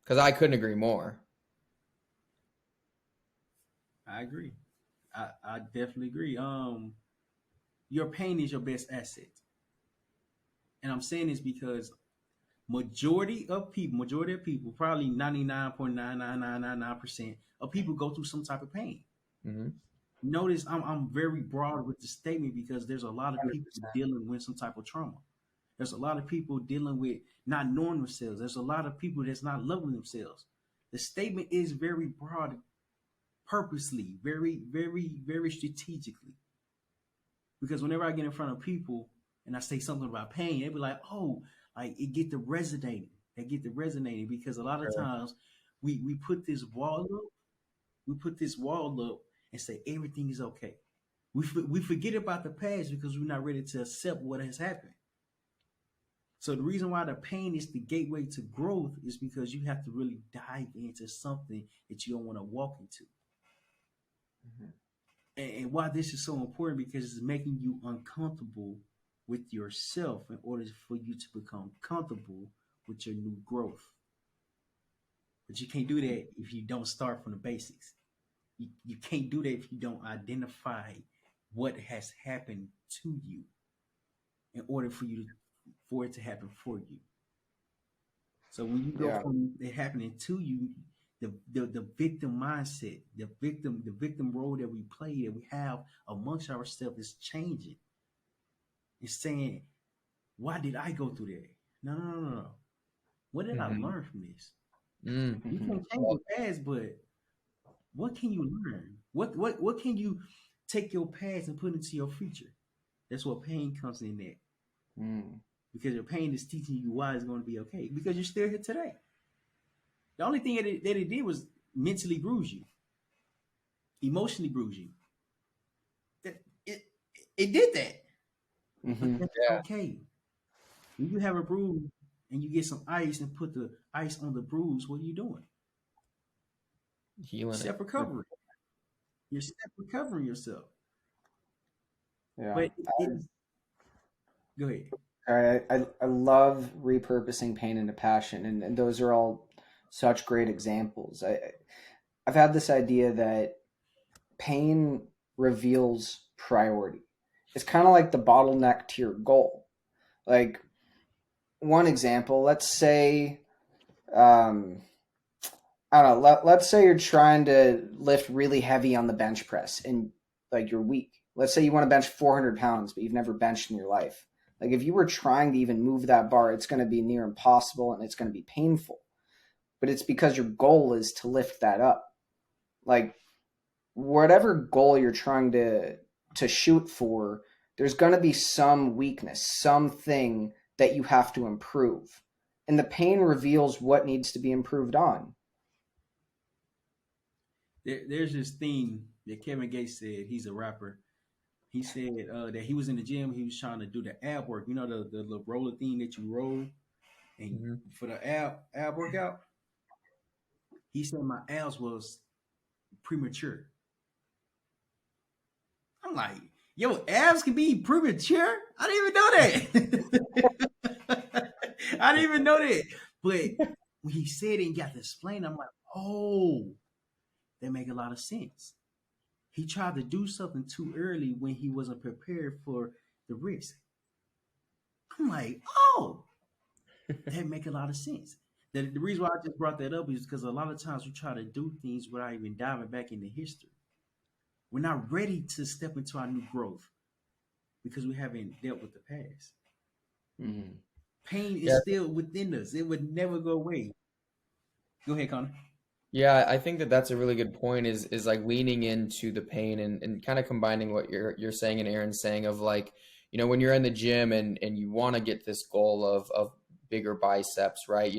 Because I couldn't agree more. I agree. I definitely agree. Your pain is your best asset. And I'm saying this because majority of people, probably 99.99999% of people go through some type of pain. Hmm. Notice I'm very broad with the statement because there's a lot of people 100%. dealing with some type of trauma. There's a lot of people dealing with not knowing themselves. There's a lot of people that's not loving themselves. The statement is very broad, purposely, very, very, very strategically. Because whenever I get in front of people and I say something about pain, they be like, "Oh, like it get to resonating." They get to resonating because a lot of Sure. times we put this wall up, we put this wall up and say everything is okay. We forget about the past because we're not ready to accept what has happened. So the reason why the pain is the gateway to growth is because you have to really dive into something that you don't want to walk into. Mhm. And why this is so important because it's making you uncomfortable with yourself in order for you to become comfortable with your new growth. But you can't do that if you don't start from the basics. You can't do that if you don't identify what has happened to you in order for it to happen for you. So when you go Yeah. from it happening to you, the victim mindset, the victim role that we play that we have amongst ourselves is changing. It's saying, why did I go through that? No, no, no, no, no. What did I Hmm. learn from this? Mm. You Mhm. can change the past, but what can you learn? What can you take your past and put into your future? That's what pain comes in at. Mm. Because your pain is teaching you why it's going to be okay. Because you're still here today. The only thing that it did was mentally bruise you, emotionally bruise you. That it did that. But Mhm. that's Yeah, okay. When you have a bruise and you get some ice and put the ice on the bruise, what are you doing? healing it. Self recovery. You're self recovering yourself. Yeah. But go ahead. I love repurposing pain into passion, and those are all such great examples. I've had this idea that pain reveals priority. It's kind of like the bottleneck to your goal. Like one example, let's say, um, I don't know, let's say you're trying to lift really heavy on the bench press and like you're weak. Let's say you want to bench 400 pounds, but you've never benched in your life. Like if you were trying to even move that bar, it's going to be near impossible and it's going to be painful. But it's because your goal is to lift that up. Like whatever goal you're trying to shoot for, there's going to be some weakness, something that you have to improve. And the pain reveals what needs to be improved on. There's this thing that Kevin Gates said. He's a rapper. He said that he was in the gym. He was trying to do the ab work. You know the little roller thing that you roll and Hmm. for the ab workout. He said my abs was premature. I'm like, yo, abs can be premature. I didn't even know that. I didn't even know that. But when he said it and got to explain, I'm like, oh, that make a lot of sense. He tried to do something too early when he wasn't prepared for the risk. I'm like, oh, that make a lot of sense. The reason why I just brought that up is because a lot of times we try to do things without even diving back into history. We're not ready to step into our new growth because we haven't dealt with the past. Mhm. Pain is Yeah, still within us. It would never go away. Go ahead, Connor. yeah, I think that that's a really good point is like leaning into the pain and kind of combining what you're saying and Aaron's saying of like, when you're in the gym and you want to get this goal of bigger biceps, right?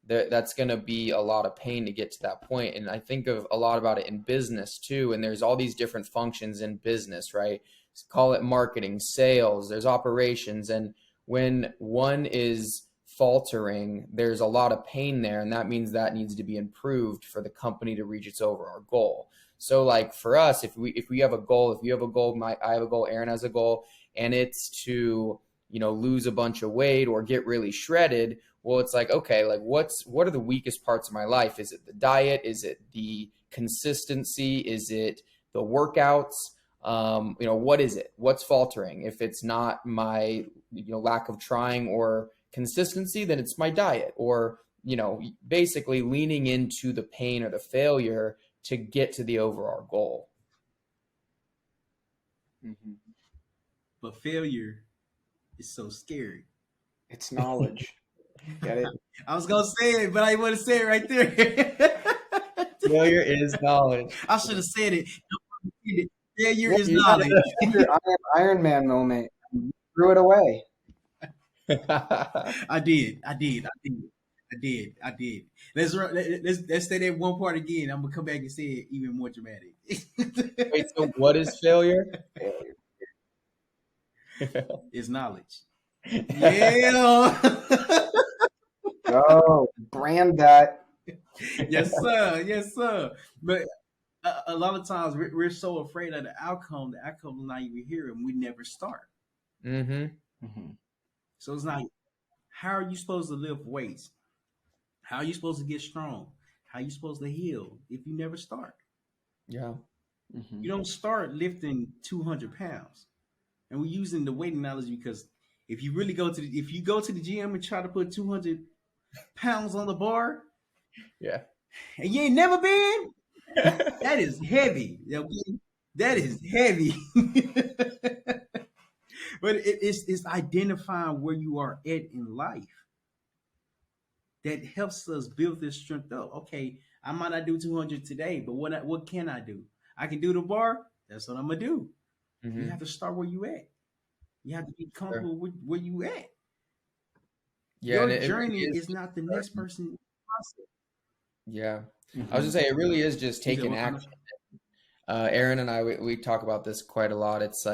That's going to be a lot of pain to get to that point. And I think of a lot about it in business too. And there's all these different functions in business, right? Call it marketing, sales, there's operations. And when one is faltering, there's a lot of pain there, and that means that needs to be improved for the company to reach its overall goal. So like for us, if we have a goal, if you have a goal, I have a goal, Aaron has a goal, and it's to, you know, lose a bunch of weight or get really shredded, well, it's like, okay, like what are the weakest parts of my life? Is it the diet? Is it the consistency? Is it the workouts? You know, what is it? What's faltering? If it's not my, you know, lack of trying or consistency, then it's my diet, or, you know, basically leaning into the pain or the failure to get to the overall goal. Mm-hmm. But failure is so scary. It's knowledge. Get it? I was gonna say it, but I didn't want to say it right there. Failure is knowledge. I should have said it. Failure Yeah, is you had knowledge. your Iron Man moment. You threw it away. I did. Let's say that one part again. I'm gonna come back and say it even more dramatic. Wait, so what is failure? It's knowledge. Yeah. Oh, brand that. Yes, sir. Yes, sir. But a lot of times we're so afraid of the outcome. The outcome is not even here, and we never start. Mm-hmm. Mm-hmm. So it's not. How are you supposed to lift weights? How are you supposed to get strong? How are you supposed to heal if you never start? Yeah. Mm-hmm. You don't start lifting 200 pounds. And we're using the weight analogy because if you go to the gym and try to put 200 pounds on the bar, Yeah. and you ain't never been, that is heavy. Okay? That is heavy. But it's identifying where you are at in life that helps us build this strength up. Okay, I might not do 200 today, but what can I do? I can do the bar. That's what I'm gonna do. Mm-hmm. You have to start where you at. You have to be comfortable Sure. with where you at. Yeah, and Your it really journey is. is not the next person's process. Yeah. Mm-hmm. I was gonna say it really is just You said taking what kind action. Aaron and I, we talk about this quite a lot. It's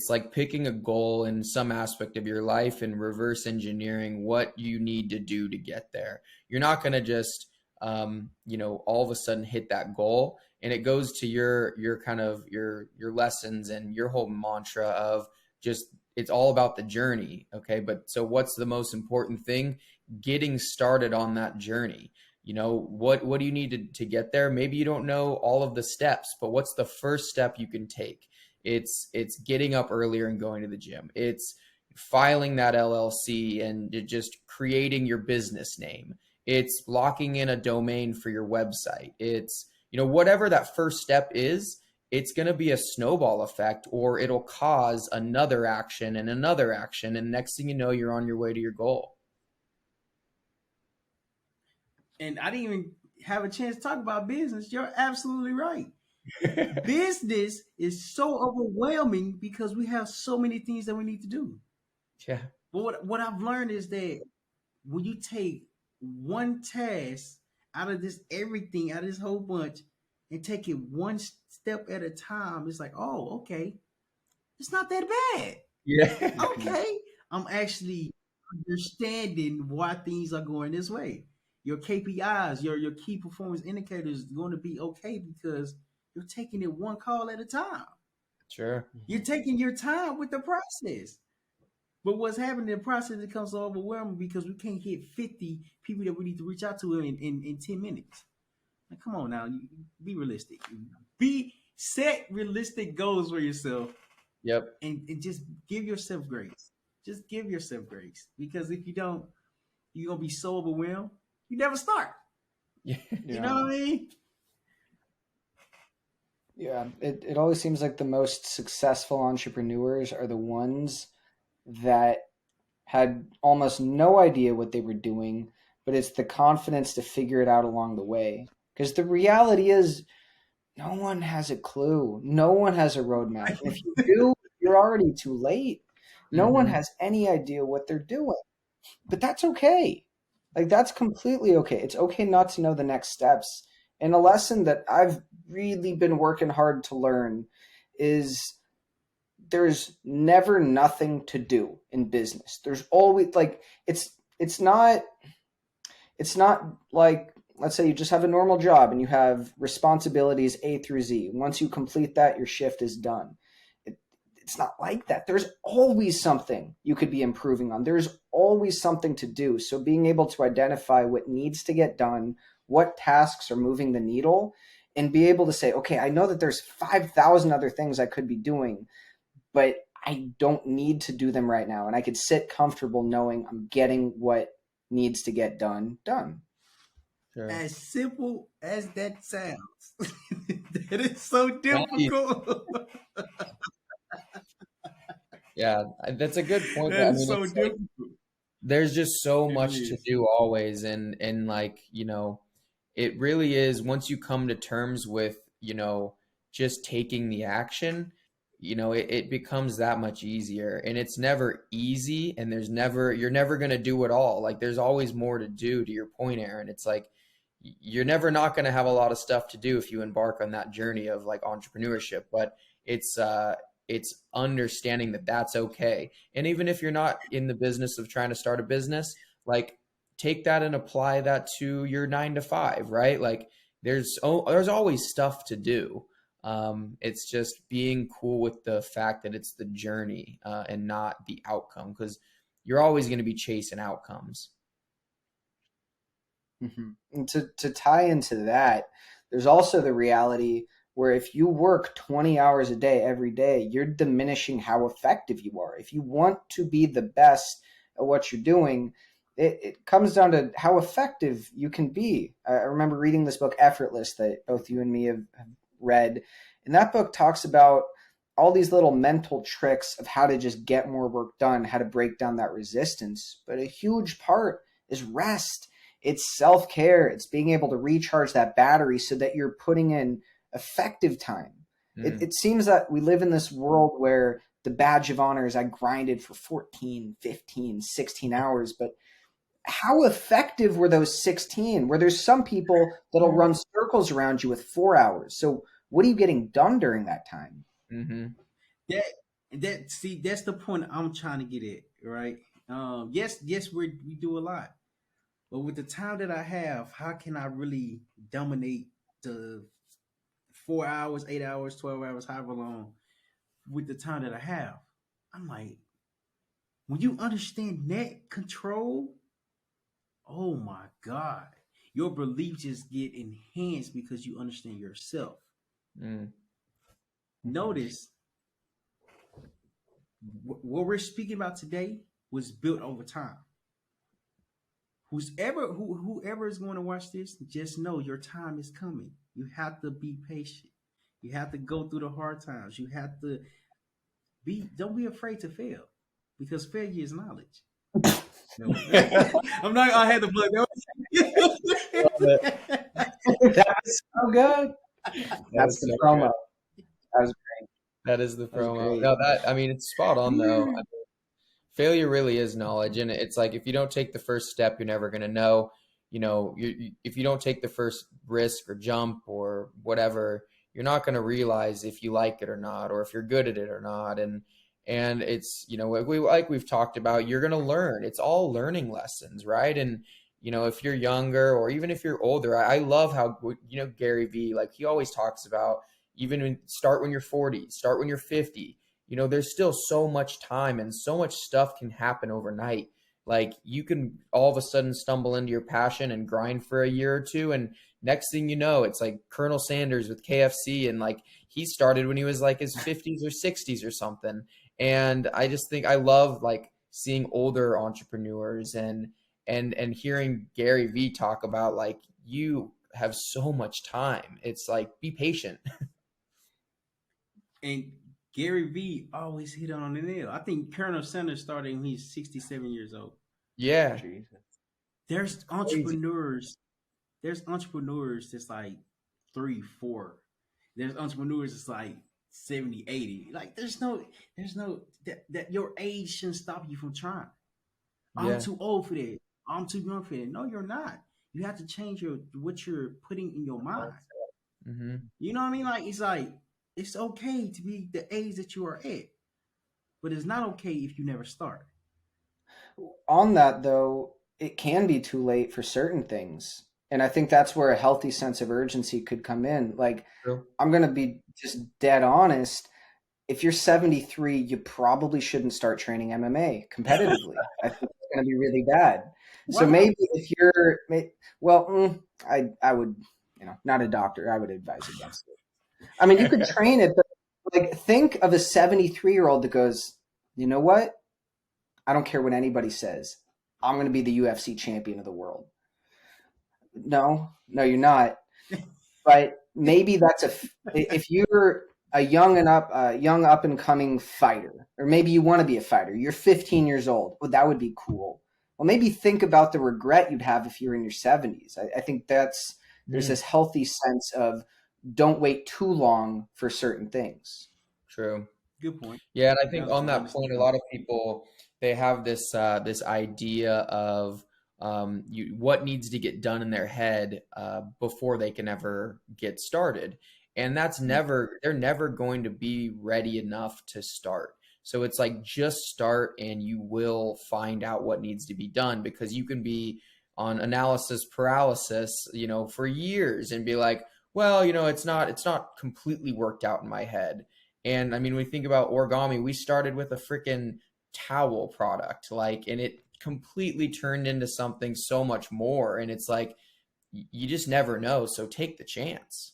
like picking a goal in some aspect of your life and reverse engineering what you need to do to get there. You're not going to just, you know, all of a sudden hit that goal. And it goes to your kind of your lessons and your whole mantra of just, it's all about the journey. Okay. But so what's the most important thing? Getting started on that journey. You know, what do you need to get there? Maybe you don't know all of the steps, but what's the first step you can take? It's getting up earlier and going to the gym. It's filing that LLC and just creating your business name. It's locking in a domain for your website. It's, you know, whatever that first step is, it's going to be a snowball effect, or it'll cause another action and another action. And next thing you know, you're on your way to your goal. And I didn't even have a chance to talk about business. You're absolutely right. Business is so overwhelming because we have so many things that we need to do. Yeah. But what I've learned is that when you take one task out of this everything, out of this whole bunch, and take it one step at a time, it's like, oh, okay, it's not that bad. Yeah. Okay, I'm actually understanding why things are going this way. Your KPIs, your key performance indicators, is going to be okay because you're taking it one call at a time. Sure. You're taking your time with the process. But what's happening in the process, it becomes so overwhelming because we can't hit 50 people that we need to reach out to in 10 minutes. Now, come on now, be realistic. Set realistic goals for yourself. Yep. And just give yourself grace. Just give yourself grace. Because if you don't, you're going to be so overwhelmed, you never start. Yeah. You know what I mean? Yeah, it always seems like the most successful entrepreneurs are the ones that had almost no idea what they were doing, but it's the confidence to figure it out along the way. Because the reality is, no one has a clue. No one has a roadmap. And if you do, you're already too late. No one has any idea what they're doing. But that's okay. Like, that's completely okay. It's okay not to know the next steps. And a lesson that I've really been working hard to learn is there's never nothing to do in business. There's always, like, it's it's not like, let's say you just have a normal job and you have responsibilities A through Z. Once you complete that, your shift is done. It's not like that. There's always something you could be improving on. There's always something to do. So being able to identify what needs to get done, what tasks are moving the needle, and be able to say, okay, I know that there's 5,000 other things I could be doing, but I don't need to do them right now. And I could sit comfortable knowing I'm getting what needs to get done. Sure. As simple as that sounds, that is so difficult. Yeah, that's a good point. That I is mean, so it's like difficult. there's just so It much to is. do always, and like, it really is, once you come to terms with, just taking the action, it becomes that much easier. And it's never easy, and you're never going to do it all. Like, there's always more to do, to your point, Aaron. It's like you're never not going to have a lot of stuff to do if you embark on that journey of like entrepreneurship, but it's understanding that that's okay. And even if you're not in the business of trying to start a business, like, take that and apply that to your 9 to 5, right? Like, there's always stuff to do. It's just being cool with the fact that it's the journey, and not the outcome, because you're always going to be chasing outcomes. Mm-hmm. And to tie into that, there's also the reality where if you work 20 hours a day every day, you're diminishing how effective you are. If you want to be the best at what you're doing, it comes down to how effective you can be. I remember reading this book, Effortless, that both you and me have read. And that book talks about all these little mental tricks of how to just get more work done, how to break down that resistance. But a huge part is rest. It's self-care. It's being able to recharge that battery so that you're putting in effective time. It seems that we live in this world where the badge of honor is I grinded for 14, 15, 16 hours, but how effective were those 16? Where there's some people that'll run circles around you with 4 hours. So what are you getting done during that time? Mm-hmm. That's the point I'm trying to get at, right? Yes, we do a lot, but with the time that I have, how can I really dominate the 4 hours, 8 hours, 12 hours, however long, with the time that I have? I'm like, when you understand net control, oh my God, your beliefs just get enhanced because you understand yourself. Mm. Notice what we're speaking about today was built over time. Whoever is going to watch this, just know your time is coming. You have to be patient. You have to go through the hard times. You have to don't be afraid to fail, because failure is knowledge. No, I'm not. I had to plug Love that. That was so good. That's the so promo. good. That was That is the that was promo. great. No, I mean, it's spot on though. Failure really is knowledge, and it's like, if you don't take the first step, you're never going to know. If you don't take the first risk or jump or whatever, you're not going to realize if you like it or not, or if you're good at it or not. And it's, like we've talked about, you're going to learn. It's all learning lessons, right? And if you're younger or even if you're older, I love how, Gary Vee, like, he always talks about, start when you're 40, start when you're 50. There's still so much time, and so much stuff can happen overnight. Like, you can all of a sudden stumble into your passion and grind for a year or two, and next thing you know, it's like Colonel Sanders with KFC, and like, he started when he was like his 50s or 60s or something. And I just think I love, like, seeing older entrepreneurs and hearing Gary Vee talk about, like, you have so much time. It's like, be patient. And Gary Vee always hit on the nail. I think Colonel Sanders started when he's 67 years old. Yeah. Jesus. There's Crazy. entrepreneurs. There's entrepreneurs that's like 3, 4. There's entrepreneurs that's like 70, 80. Like, there's no that your age shouldn't stop you from trying. I'm Yeah. too old for that. I'm too young for that. No, you're not. You have to change what you're putting in your mind. Mm-hmm. You know what I mean? Like, it's okay to be the age that you are at, but it's not okay if you never start. On that though, it can be too late for certain things. And I think that's where a healthy sense of urgency could come in. Like, True. I'm going to be just dead honest. If you're 73, you probably shouldn't start training MMA competitively. I think it's going to be really bad. Why So not? maybe if you're, well, I would, not a doctor, I would advise against it. I mean, you could train it, but like, think of a 73-year-old that goes, you know what? I don't care what anybody says. I'm going to be the UFC champion of the world. No, you're not. But maybe if you're a young up and coming fighter, or maybe you want to be a fighter. You're 15 years old. Well, that would be cool. Well, maybe think about the regret you'd have if you're in your 70s. I think there's this healthy sense of don't wait too long for certain things. True. Good point. Yeah, and I think That's on a that realistic point, a point. lot of people they have this idea of what needs to get done in their head before they can ever get started, and they're never going to be ready enough to start. So it's like just start, and you will find out what needs to be done because you can be on analysis paralysis, for years and be like, well, it's not completely worked out in my head. And I mean, when we think about origami, we started with a freaking towel product, and it completely turned into something so much more. And it's like, you just never know. So take the chance.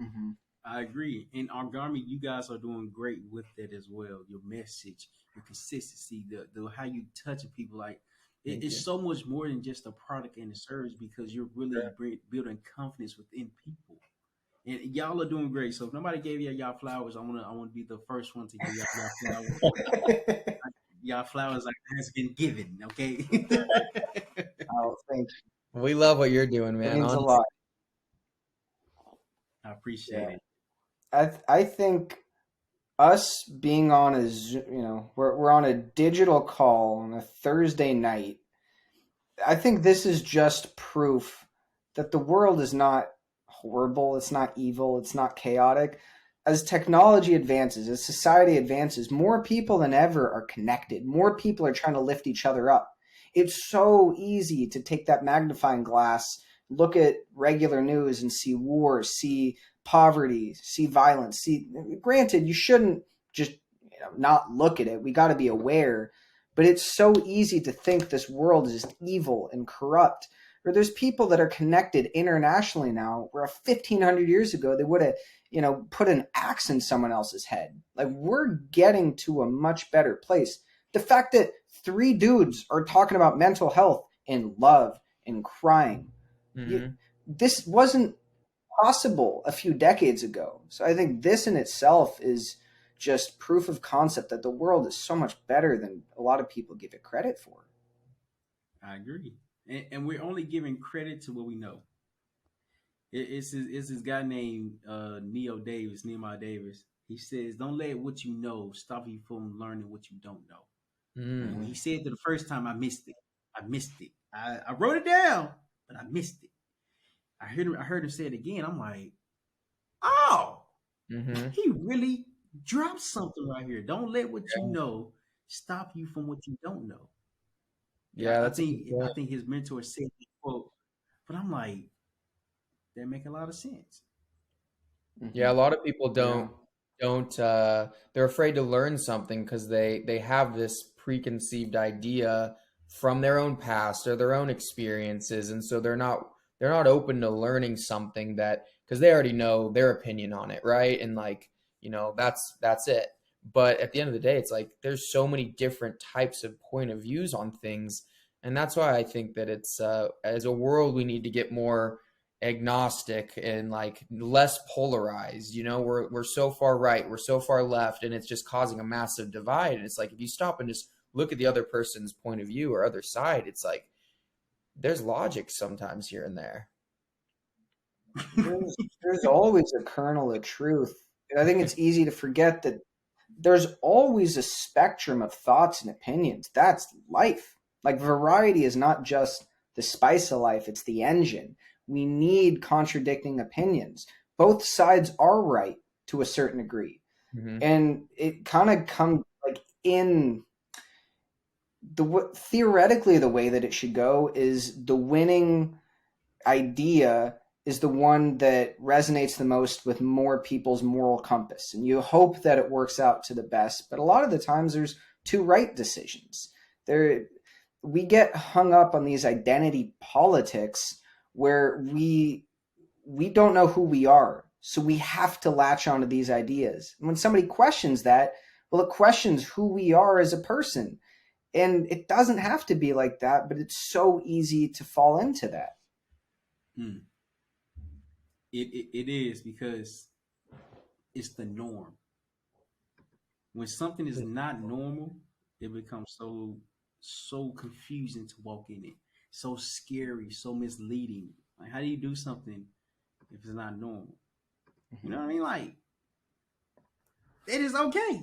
Mm-hmm. I agree. In origami, you guys are doing great with it as well. Your message, your consistency, the how you touching people, like Thank it's you. so much more than just a product and a service because you're really building confidence within people. And y'all are doing great. So if nobody gave y'all flowers, I wanna be the first one to give y'all flowers. Y'all flowers like has been given. Okay. Oh, thank you. We love what you're doing, That man. means a Honestly. lot. I appreciate Yeah. it. I think us being on we're on a digital call on a Thursday night. I think this is just proof that the world is not horrible, it's not evil, it's not chaotic. As technology advances, as society advances, more people than ever are connected. More people are trying to lift each other up. It's so easy to take that magnifying glass, look at regular news and see war, see poverty, see violence. See, granted, you shouldn't just not look at it. We got to be aware, but it's so easy to think this world is just evil and corrupt. Or there's people that are connected internationally now, where 1,500 years ago they would have, put an axe in someone else's head. Like, we're getting to a much better place. The fact that 3 dudes are talking about mental health and love and crying, Mm-hmm. this wasn't possible a few decades ago. So I think this in itself is just proof of concept that the world is so much better than a lot of people give it credit for. I agree. And we're only giving credit to what we know. It's this guy named Nehemiah Davis. He says, "Don't let what you know stop you from learning what you don't know." And Mm. when he said it the first time, I missed it. I missed it. I wrote it down, but I missed it. I heard him say it again. I'm like, oh, Mm-hmm. he really dropped something right here. Don't let what you Yeah. know stop you from what you don't know. Yeah, I that's a good think I point. think his mentor said that quote, but I'm like, that make a lot of sense. Yeah, a Mm-hmm. lot of people Yeah. don't they're afraid to learn something because they have this preconceived idea from their own past or their own experiences, and so they're not open to learning something that because they already know their opinion on it, right? And like, that's it. But at the end of the day, it's like there's so many different types of point of views on things, and that's why I think that it's as a world we need to get more agnostic and like less polarized. We're so far right, we're so far left, and it's just causing a massive divide. And it's like if you stop and just look at the other person's point of view or other side, it's like there's logic sometimes here and there. There's always a kernel of truth. And I think it's easy to forget that there's always a spectrum of thoughts and opinions. That's life. Like, variety is not just the spice of life, it's the engine. We need contradicting opinions. Both sides are right to a certain degree. Mm-hmm. And it kind of comes like in theoretically, the way that it should go is the winning idea is the one that resonates the most with more people's moral compass. And you hope that it works out to the best. But a lot of the times there's two right decisions. We get hung up on these identity politics where we don't know who we are. So we have to latch onto these ideas. And when somebody questions that, well, it questions who we are as a person. And it doesn't have to be like that, but it's so easy to fall into that. Mm. It is, because it's the norm. When something is not normal, it becomes so confusing to walk in it, so scary, so misleading. Like, how do you do something if it's not normal? You know what I mean? Like, it is okay.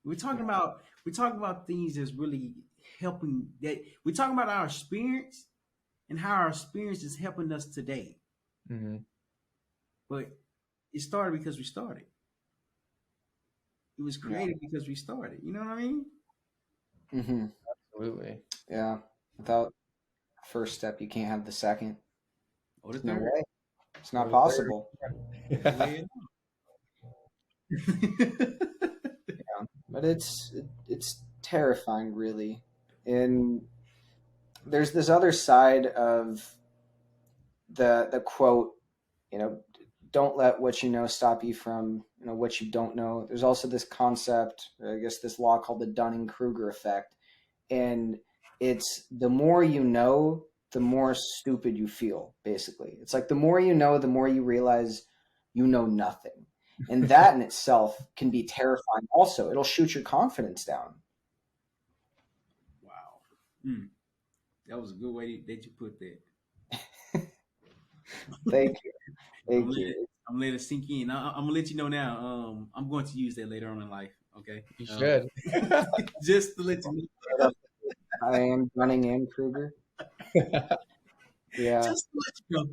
We're talking about things that's really helping. That we're talking about our experience and how our experience is helping us today. Mm-hmm. But it started because we started. It was created because we started. You know what I mean? Mm-hmm. Absolutely. Yeah. Without first step, you can't have the second. Or the No third. way. It's not possible. Yeah. Yeah. But it's terrifying, really. And there's this other side of the quote, don't let what you know stop you from what you don't know. There's also this concept, or I guess this law called the Dunning-Kruger effect, and it's the more you know, the more stupid you feel. Basically, it's like the more you know, the more you realize you know nothing, and that in itself can be terrifying. Also, it'll shoot your confidence down. Wow. Mm. That was a good way that you put that. Thank you. I'm Thank you. gonna let it sink in. I'm gonna let you know now. I'm going to use that later on in life. Okay. You should. Just to let you know. I am Dunning and Kruger. Yeah. Just to let you know.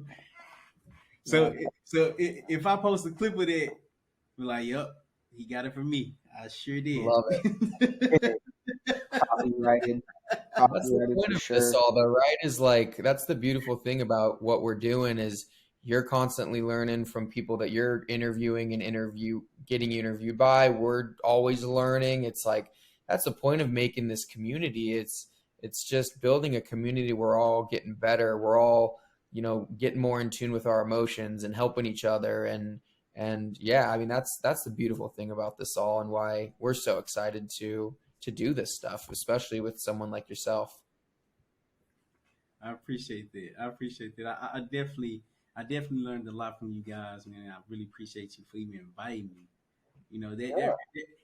So, if I post a clip of that, we're like, "Yup, he got it from me. I sure did." Love it. Copyrighted. That's the Copyrighted point for of sure. this all, though, right? Is like that's the beautiful thing about what we're doing is you're constantly learning from people that you're interviewing and getting interviewed by. We're always learning. It's like that's the point of making this community. It's just building a community. We're all getting better. We're all getting more in tune with our emotions and helping each other. And yeah, I mean that's the beautiful thing about this all, and why we're so excited to do this stuff, especially with someone like yourself. I appreciate that. I definitely learned a lot from you guys, man. I really appreciate you for even inviting me.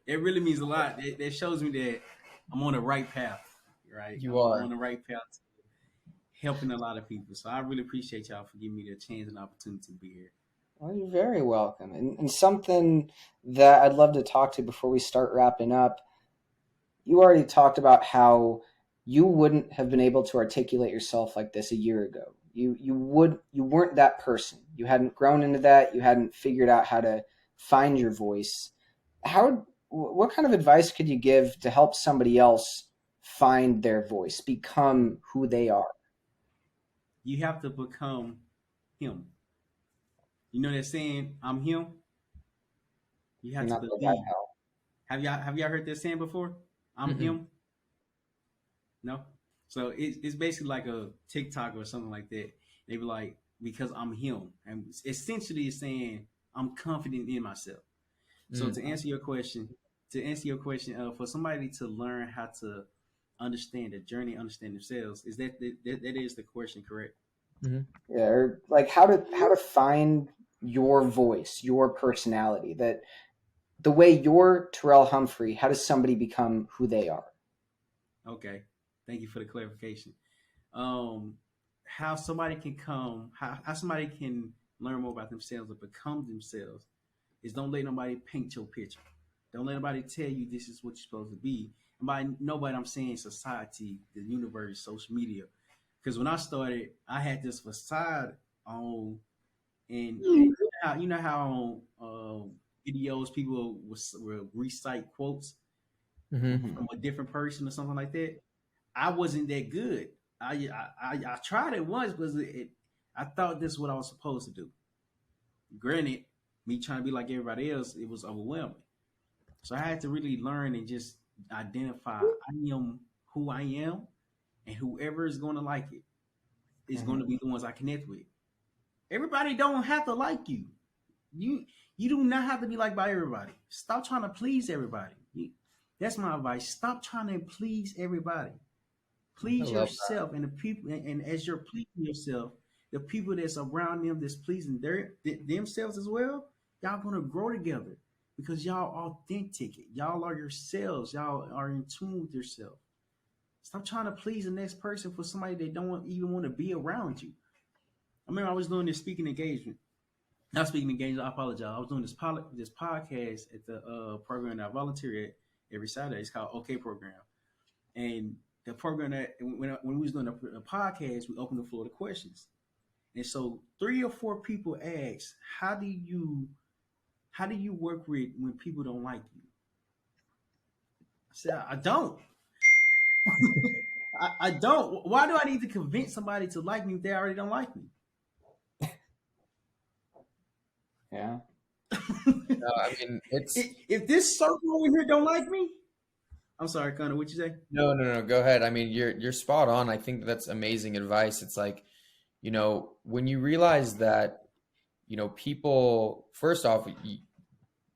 That really means a lot. That shows me that I'm on the right path, right? You I'm are. on the right path, helping a lot of people. So I really appreciate y'all for giving me the chance and opportunity to be here. Well, you're very welcome. And something that I'd love to talk to before we start wrapping up, you already talked about how you wouldn't have been able to articulate yourself like this a year ago. You weren't that person. You hadn't grown into that. You hadn't figured out how to find your voice. What kind of advice could you give to help somebody else find their voice, become who they are? You have to become him. You know that saying, "I'm him." You You're have to not the guy believe. hell. Have y'all heard that saying before? I'm Mm-mm. him. No. So it's basically like a TikTok or something like that. They be like, because I'm him, and essentially it's saying I'm confident in myself. So Mm. to answer your question, for somebody to learn how to understand the journey, understand themselves, is that is the question, correct? Mm-hmm. Yeah, or like how to find your voice, your personality, that the way you're Terrell Humphrey, how does somebody become who they are? Okay. Thank you for the clarification. Um, how somebody can learn more about themselves or become themselves is don't let nobody paint your picture. Don't let nobody tell you this is what you're supposed to be. And by nobody, I'm saying society, the universe, social media. Because when I started, I had this facade on, and you know how videos people will recite quotes Mm-hmm. Mhm. from a different person or something like that. I wasn't that good. I tried it once, but I thought this is what I was supposed to do. Granted, me trying to be like everybody else, it was overwhelming. So I had to really learn and just identify I am who I am, and whoever is going to like it is going to be the ones I connect with. Everybody don't have to like you. You you do not have to be liked by everybody. Stop trying to please everybody. That's my advice. Stop trying to please everybody. I Please love yourself, and the people, and as you're pleasing yourself, the people that's around them that's pleasing themselves as well. Y'all gonna grow together because y'all authentic. Y'all are yourselves. Y'all are in tune with yourself. Stop trying to please the next person for somebody that don't even want to be around you. I remember I was doing this speaking engagement. Not speaking engagement. I apologize. I was doing this podcast at the program that I volunteer at every Saturday. It's called OK Program, and the program that when we was doing the podcast, we opened the floor to questions. And so 3 or 4 people asked, how do you work with when people don't like you? I said, I don't. I don't. Why do I need to convince somebody to like me if they already don't like me? Yeah. I mean, it's if this circle over here don't like me, I'm sorry, Connor, what you say? no. Go ahead. I mean, you're spot on. I think that's amazing advice. It's like, when you realize that, people, first off,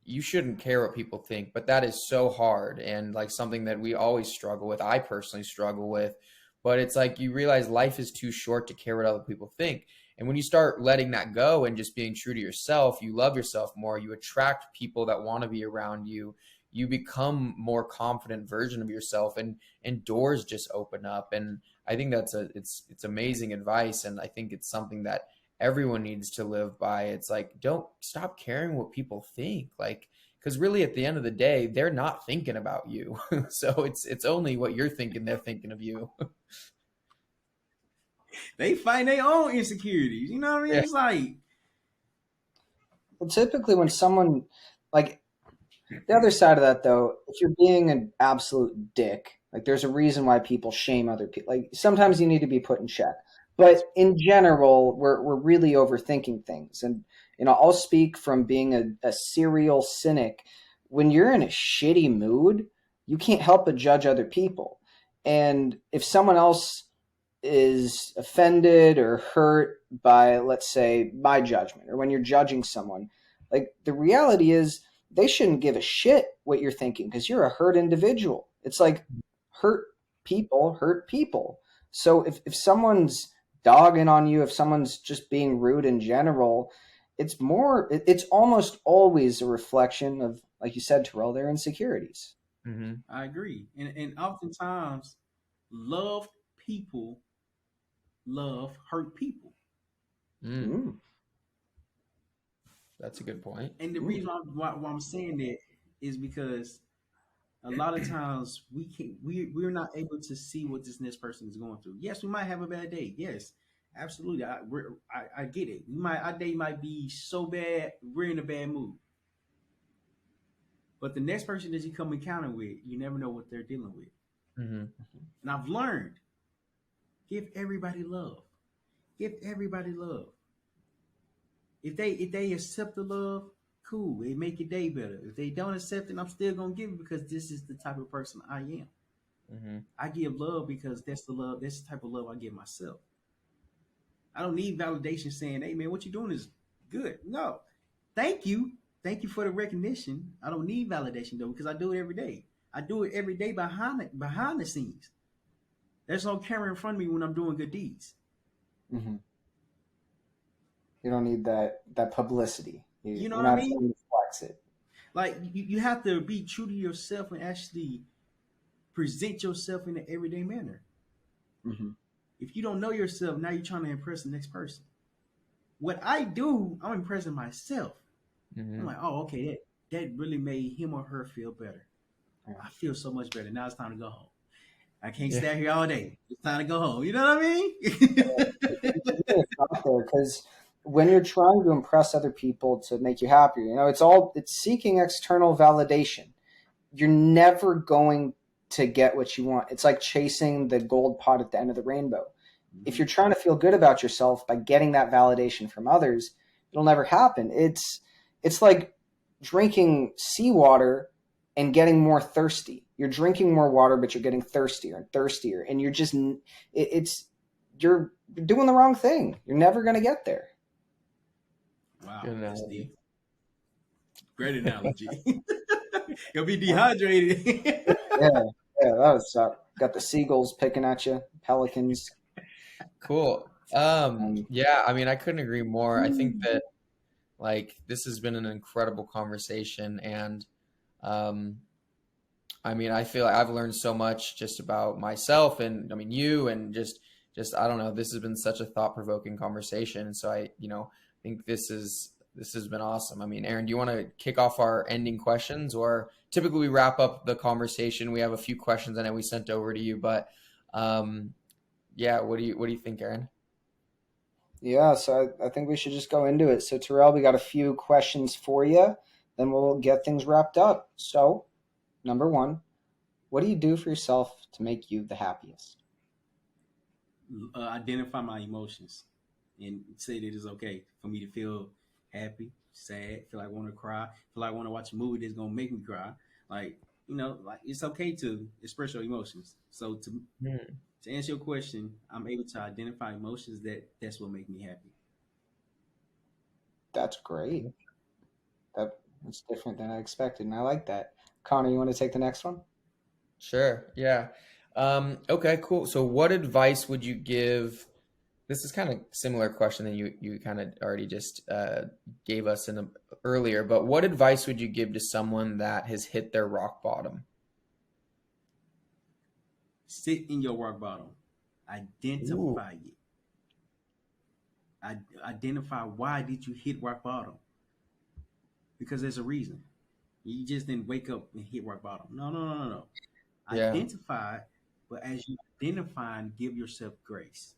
you shouldn't care what people think, but that is so hard and like something that we always struggle with. I personally struggle with, but it's like you realize life is too short to care what other people think. And when you start letting that go and just being true to yourself, you love yourself more, you attract people that want to be around you, you become more confident version of yourself, and doors just open up. And I think it's amazing advice. And I think it's something that everyone needs to live by. It's like, don't stop caring what people think. Like, because really at the end of the day, they're not thinking about you. So it's only what you're thinking they're thinking of you. They find their own insecurities. You know what I mean? Yeah. It's like, Well, typically when someone, like, the other side of that though, if you're being an absolute dick, like there's a reason why people shame other people. Like sometimes you need to be put in check. But in general, we're really overthinking things. And I'll speak from being a serial cynic. When you're in a shitty mood, you can't help but judge other people. And if someone else is offended or hurt by, let's say, my judgment, or when you're judging someone, like the reality is they shouldn't give a shit what you're thinking because you're a hurt individual. It's like hurt people. So if someone's dogging on you, if someone's just being rude in general, it's almost always a reflection of, like you said, Terrell, their insecurities. Mm-hmm. I agree. And oftentimes, loved people love hurt people. Mm. That's a good point. And the reason why I'm saying that is because a lot of times we're not able to see what this next person is going through. Yes, we might have a bad day. Yes, absolutely. I get it. Our day might be so bad we're in a bad mood. But the next person that you come encounter with, you never know what they're dealing with. Mm-hmm. And I've learned, give everybody love. Give everybody love. If they accept the love, cool. It make your day better. If they don't accept it, I'm still gonna give it because this is the type of person I am. Mm-hmm. I give love because that's the type of love I give myself. I don't need validation saying, "Hey man, what you're doing is good." No, thank you for the recognition. I don't need validation though because I do it every day. I do it every day behind the scenes. There's no camera in front of me when I'm doing good deeds. Mm-hmm. You don't need that publicity. You know you're what I not mean? trying to flex it. Like you have to be true to yourself and actually present yourself in an everyday manner. Mm-hmm. If you don't know yourself, now you're trying to impress the next person. What I do, I'm impressing myself. Mm-hmm. I'm like, oh, okay, that really made him or her feel better. Yeah. I feel so much better. Now it's time to go home. I can't stay here all day. It's time to go home. You know what I mean? It's not there because when you're trying to impress other people to make you happier, it's seeking external validation. You're never going to get what you want. It's like chasing the gold pot at the end of the rainbow. If you're trying to feel good about yourself by getting that validation from others, it'll never happen. It's like drinking seawater and getting more thirsty. You're drinking more water, but you're getting thirstier and thirstier, and you're just you're doing the wrong thing. You're never going to get there. Wow, Good that's analogy. deep. Great analogy. You'll be dehydrated. Yeah, that was got the seagulls picking at you, pelicans. Cool. Yeah, I mean, I couldn't agree more. I think that like this has been an incredible conversation, and I mean, I feel like I've learned so much just about myself, and I mean you, and just I don't know, this has been such a thought-provoking conversation. So I think this has been awesome. I mean, Aaron, do you want to kick off our ending questions, or typically we wrap up the conversation? We have a few questions I know we sent over to you, but yeah, what do you think, Aaron? Yeah, so I think we should just go into it. So Terrell, we got a few questions for you, then we'll get things wrapped up. So, number 1, what do you do for yourself to make you the happiest? Identify my emotions and say that it's okay for me to feel happy, sad, feel like I want to cry, feel like I want to watch a movie that's going to make me cry. Like, like it's okay to express your emotions. So to answer your question, I'm able to identify emotions that's what make me happy. That's great. That's different than I expected, and I like that. Connor, you want to take the next one? Sure. Yeah. Okay, cool. So what advice would you give? This is kind of similar question than you kind of already just gave us earlier, but what advice would you give to someone that has hit their rock bottom? Sit in your rock bottom. Identify it. Identify why did you hit rock bottom? Because there's a reason. You just didn't wake up and hit rock bottom. No. Yeah. Identify, but as you identify, give yourself grace.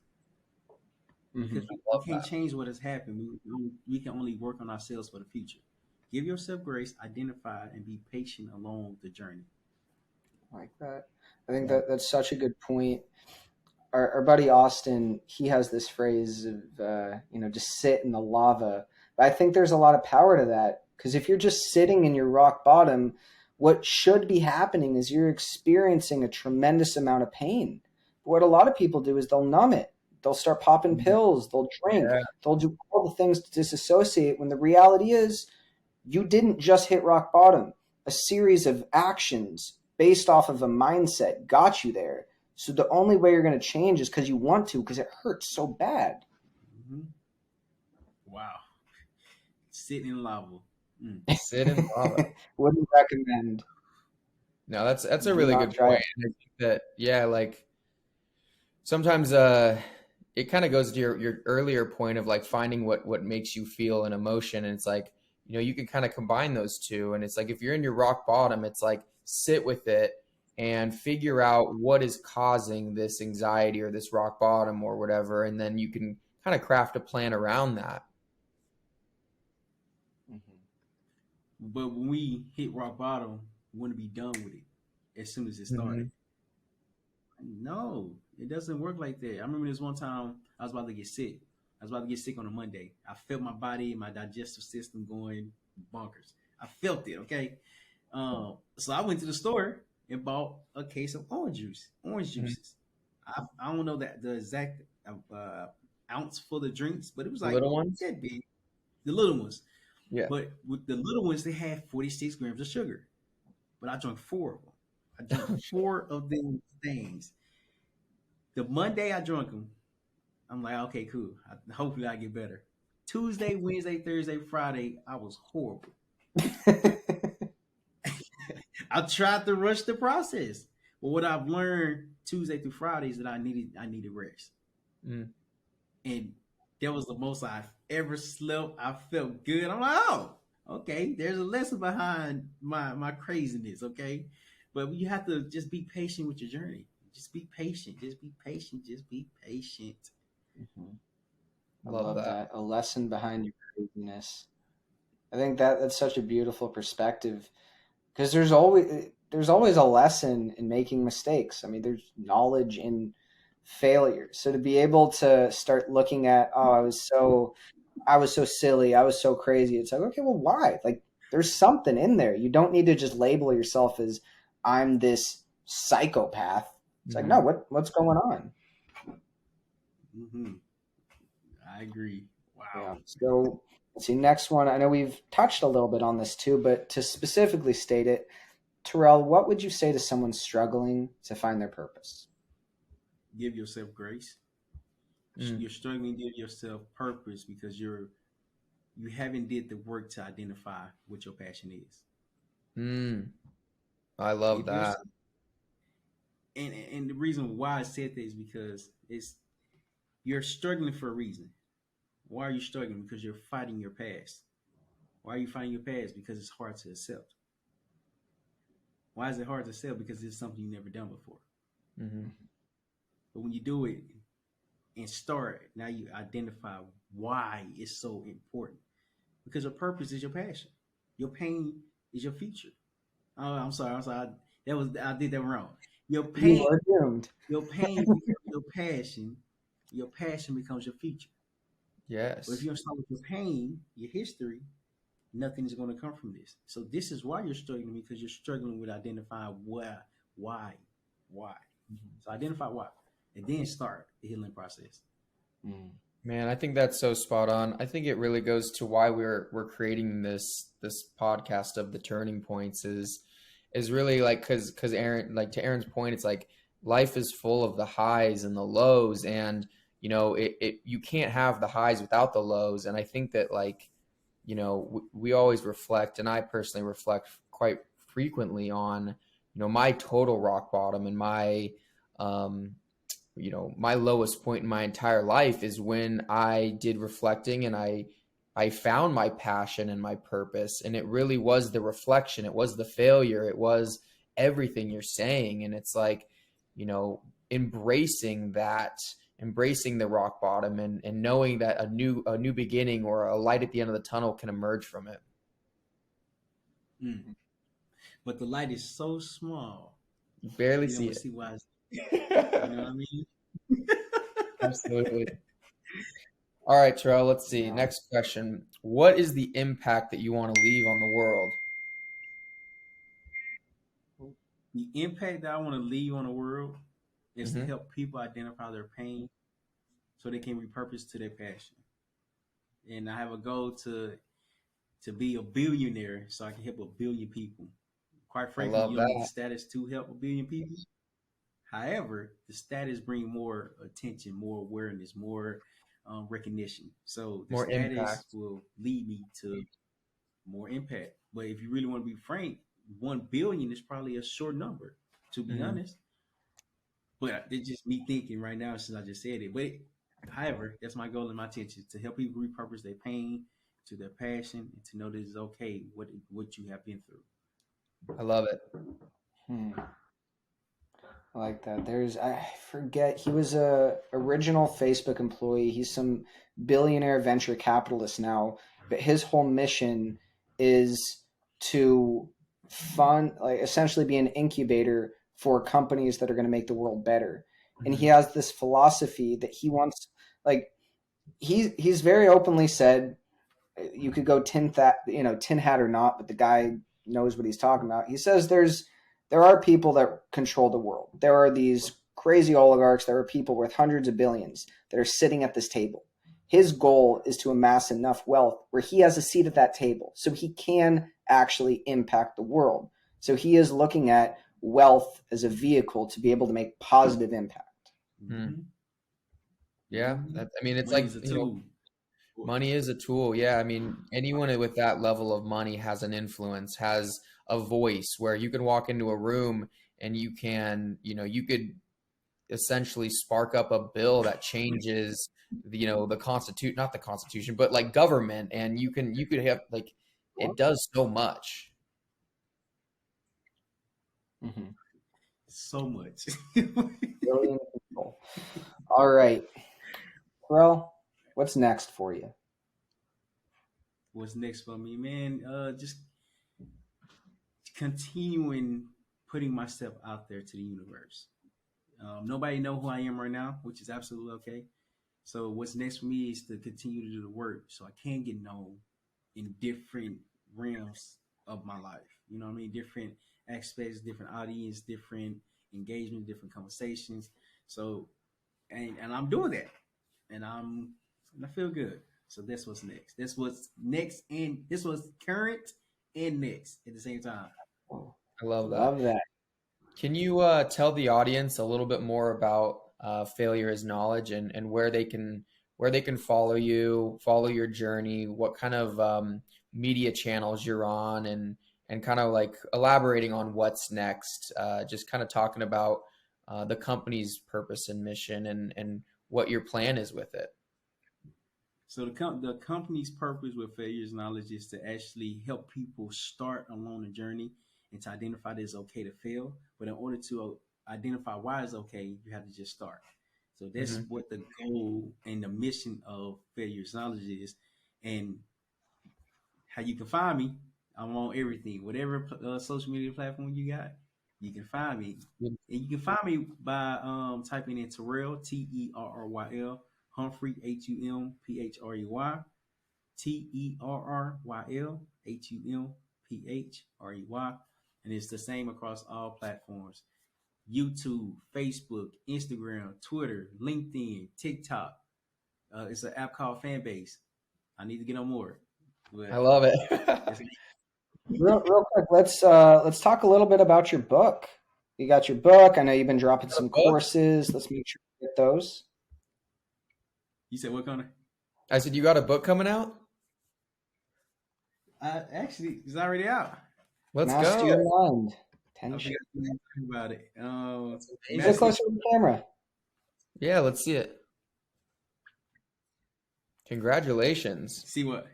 Because we can't change what has happened. We can only work on ourselves for the future. Give yourself grace, identify, and be patient along the journey. I like that. I think that's such a good point. Our buddy Austin, he has this phrase of, just sit in the lava. But I think there's a lot of power to that, because if you're just sitting in your rock bottom, what should be happening is you're experiencing a tremendous amount of pain. But what a lot of people do is they'll numb it. They'll start popping pills. They'll drink. Yeah. They'll do all the things to disassociate, when the reality is you didn't just hit rock bottom. A series of actions based off of a mindset got you there. So the only way you're going to change is because you want to, because it hurts so bad. Mm-hmm. Wow. Sit in lava. Sit in lava. Wouldn't recommend. No, that's a really good point. I think that, yeah, like sometimes it kind of goes to your earlier point of like finding what makes you feel an emotion. And it's like, you can kind of combine those two. And it's like, if you're in your rock bottom, it's like sit with it and figure out what is causing this anxiety or this rock bottom or whatever. And then you can kind of craft a plan around that. But when we hit rock bottom, we want to be done with it as soon as it started. No, it doesn't work like that. I remember this one time I was about to get sick. I was about to get sick on a Monday. I felt my body, my digestive system going bonkers. I felt it, okay? So I went to the store and bought a case of orange juices. I don't know the exact ounce for the drinks, but it was like little ones? that big. The little ones. Yeah. But with the little ones, they had 46 grams of sugar. But I drank 4 of them. I drank 4 of them things. The Monday I drank them, I'm like, okay, cool. Hopefully I get better. Tuesday, Wednesday, Thursday, Friday, I was horrible. I tried to rush the process. But what I've learned Tuesday through Friday is that I needed rest. And that was the most I've ever slept. I felt good. I'm like, oh, okay. There's a lesson behind my craziness, okay? But you have to just be patient with your journey. Just be patient. Just be patient. Just be patient. I love that. A lesson behind your craziness. I think that's such a beautiful perspective, because there's always there's always a lesson in making mistakes. I mean, there's knowledge in failure. So to be able to start looking at, oh, I was so silly, I was so crazy. It's like, okay, well, why? Like, there's something in there. You don't need to just label yourself as I'm this psychopath. It's like, no, what's going on? Mm-hmm. I agree. Yeah. Wow. So let's see, next one. I know we've touched a little bit on this too, but to specifically state it, Terrell, what would you say to someone struggling to find their purpose? Give yourself grace. Mm. You're struggling to give yourself purpose because you haven't did the work to identify what your passion is. Mm. I love If you're that. and the reason why I said that is because you're struggling for a reason. Why are you struggling? Because you're fighting your past. Why are you fighting your past? Because it's hard to accept. Why is it hard to accept? Because it's something you've never done before. Mm-hmm. But when you do it and start, now you identify why it's so important. Because your purpose is your passion. Your pain is your future. Oh, I'm sorry. I'm sorry. I did that wrong. Your You pain, are doomed. your pain becomes your passion. Your passion becomes your future. But if Yes. you don't start with your pain, your history, nothing is going to come from this. So this is why you're struggling because you're struggling with identifying why, why. So identify why, and then start the healing process. Mm. Man, I think that's so spot on. I think it really goes to why we're creating this podcast of the turning points is really like because Aaron, like to Aaron's point, it's like life is full of the highs and the lows, and you know it you can't have the highs without the lows. And I think that like you know we always reflect, and I personally reflect quite frequently on my total rock bottom and my um my lowest point in my entire life is when I did reflecting and I found my passion and my purpose, and it really was the reflection, it was the failure, it was everything you're saying. And it's like embracing that, embracing the rock bottom, and knowing that a new beginning or a light at the end of the tunnel can emerge from it. Mm. But the light is so small, You barely you see don't it. see why. You know what I mean? Absolutely. All right, Terrell, let's see. Yeah. Next question. What is the impact that you want to leave on the world? The impact that I want to leave on the world is to Hmm. help people identify their pain so they can repurpose to their passion. And I have a goal to be a billionaire so I can help a billion people. Quite I frankly, love you don't need the that. status to help a billion people. However, the status bring more attention, more awareness, more recognition. So the More status impact. will lead me to more impact. But if you really want to be frank, 1 billion is probably a short number, to be Hmm. honest. But it's just me thinking right now since I just said it. But however, that's my goal and my intention to help people repurpose their pain to their passion and to know that it's okay what you have been through. I love it. Hmm. I like that. I forget, he was a original Facebook employee. He's some billionaire venture capitalist now, but his whole mission is to fund, like essentially be an incubator for companies that are going to make the world better. And he Hmm. has this philosophy that he wants, like he's very openly said, you could go tin hat or not, but the guy knows what he's talking about. He says there are people that control the world. There are these crazy oligarchs. There are people worth hundreds of billions that are sitting at this table. His goal is to amass enough wealth where he has a seat at that table so he can actually impact the world. So he is looking at wealth as a vehicle to be able to make positive impact. Hmm. Mm-hmm. Yeah. Mm-hmm. I mean, it's Money like, is a tool. money is a tool. Yeah. I mean, anyone with that level of money has an influence, has a voice where you can walk into a room and you could essentially spark up a bill that changes the constitute not the constitution but like government, and you could have like it does so much. Mm-hmm. So much. Billion people. All right. Well, what's next for you? What's next for me, man? Just continuing. putting myself out there to the universe. Nobody know who I am right now, which is absolutely okay. So what's next for me is to continue to do the work so I can get known in different realms of my life. You know what I mean? Different aspects, different audience, different engagement, different conversations. So and I'm doing that. And I feel good. So that's what's next. That's what's next and this was current and next at the same time. I love that. Love that. Can you tell the audience a little bit more about Failure is Knowledge and where they can follow you, follow your journey, what kind of media channels you're on, and kind of like elaborating on what's next, just kind of talking about the company's purpose and mission and what your plan is with it. So the company's purpose with Failures Knowledge is to actually help people start along the journey and to identify that it's okay to fail. But in order to identify why it's okay, you have to just start. So that's what the goal and the mission of Failures Knowledge is. And how you can find me, I'm on everything. Whatever social media platform you got, you can find me. And you can find me by typing in Terryl, Terryl, Humphrey, Humprey, Terrylhumprey. And it's the same across all platforms: YouTube, Facebook, Instagram, Twitter, LinkedIn, TikTok. It's an app called Fanbase. I need to get on more. But I love it. Real quick, let's talk a little bit about your book. You got your book. I know you've been dropping some courses. Let's make sure we get those. You said what, Connor? I said you got a book coming out? Actually, it's already out. Let's Master go. your mind. I forgot to talk about it. Get closer to the camera. Yeah, let's see it. Congratulations. See what?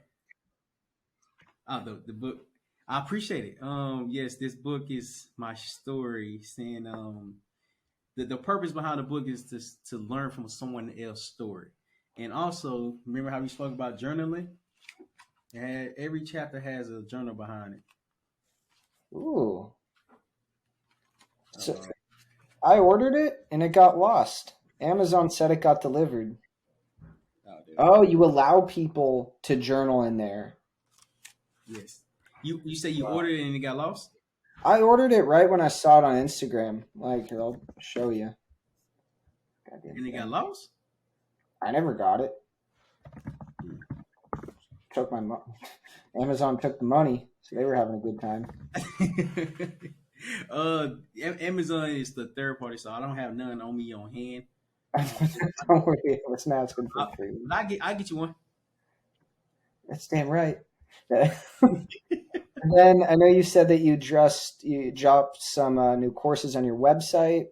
Oh, the book. I appreciate it. Yes, this book is my story. Saying the purpose behind the book is to learn from someone else's story, and also remember how we spoke about journaling. Every chapter has a journal behind it. Ooh. So I ordered it and it got lost. Amazon said it got delivered. Oh, you allow people to journal in there. Yes. You say you ordered it and it got lost? I ordered it right when I saw it on Instagram. Like, here, I'll show you. And it got lost? I never got it. Took my Amazon took the money, so they were having a good time. Amazon is the third party, so I don't have none on me on hand. Don't worry, I wasn't asking for free. I get you one. That's damn right. And then I know you said that you dropped some new courses on your website.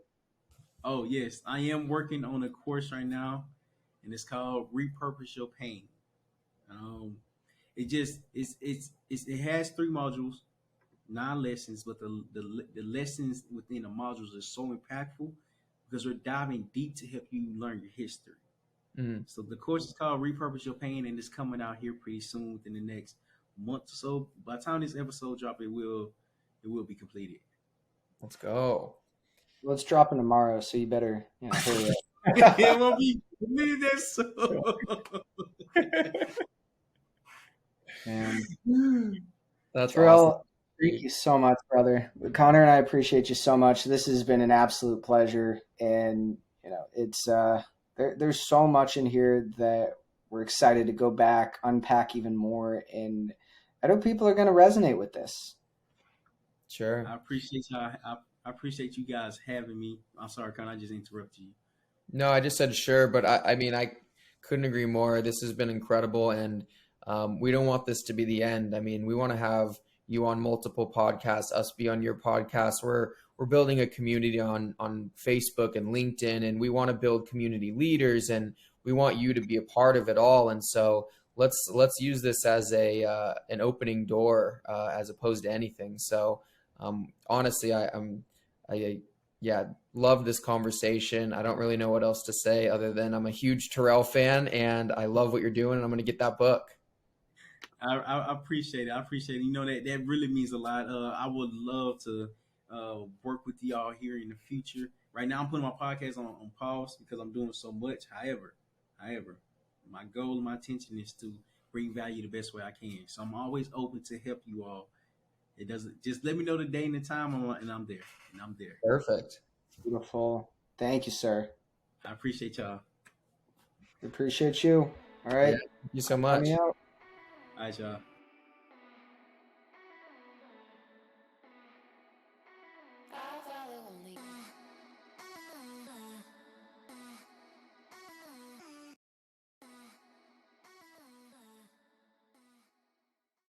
Oh yes, I am working on a course right now, and it's called Repurpose Your Pain. It has 3 modules, 9 lessons, but the lessons within the modules are so impactful because we're diving deep to help you learn your history. Mm-hmm. So the course is called Repurpose Your Pain, and it's coming out here pretty soon within the next month or so. By the time this episode drop, it will be completed. Let's go. Well, it's dropping tomorrow, so you better hurry up. It won't be that so. That's Terrell, awesome. thank you so much, brother. Connor and I appreciate you so much. This has been an absolute pleasure, and it's there's so much in here that we're excited to go back, unpack even more, and I know people are going to resonate with this. Sure. I appreciate y'all. I appreciate you guys having me. I'm sorry, Connor, I just interrupted you. No, I just said sure, but I mean, I couldn't agree more. This has been incredible, and we don't want this to be the end. I mean, we want to have you on multiple podcasts, us be on your podcast. We're building a community on Facebook and LinkedIn, and we want to build community leaders, and we want you to be a part of it all. And so let's use this as an opening door as opposed to anything. So honestly, I love this conversation. I don't really know what else to say other than I'm a huge Terrell fan, and I love what you're doing, and I'm going to get that book. I appreciate it. I appreciate it. You know, that really means a lot. I would love to work with y'all here in the future. Right now, I'm putting my podcast on pause because I'm doing so much. However, my goal and my intention is to bring value the best way I can. So I'm always open to help you all. It doesn't just let me know the day and the time, and I'm there. And I'm there. Perfect. Beautiful. Thank you, sir. I appreciate y'all. We appreciate you. All right. Yeah, thank you so Coming much. out. All right, y'all.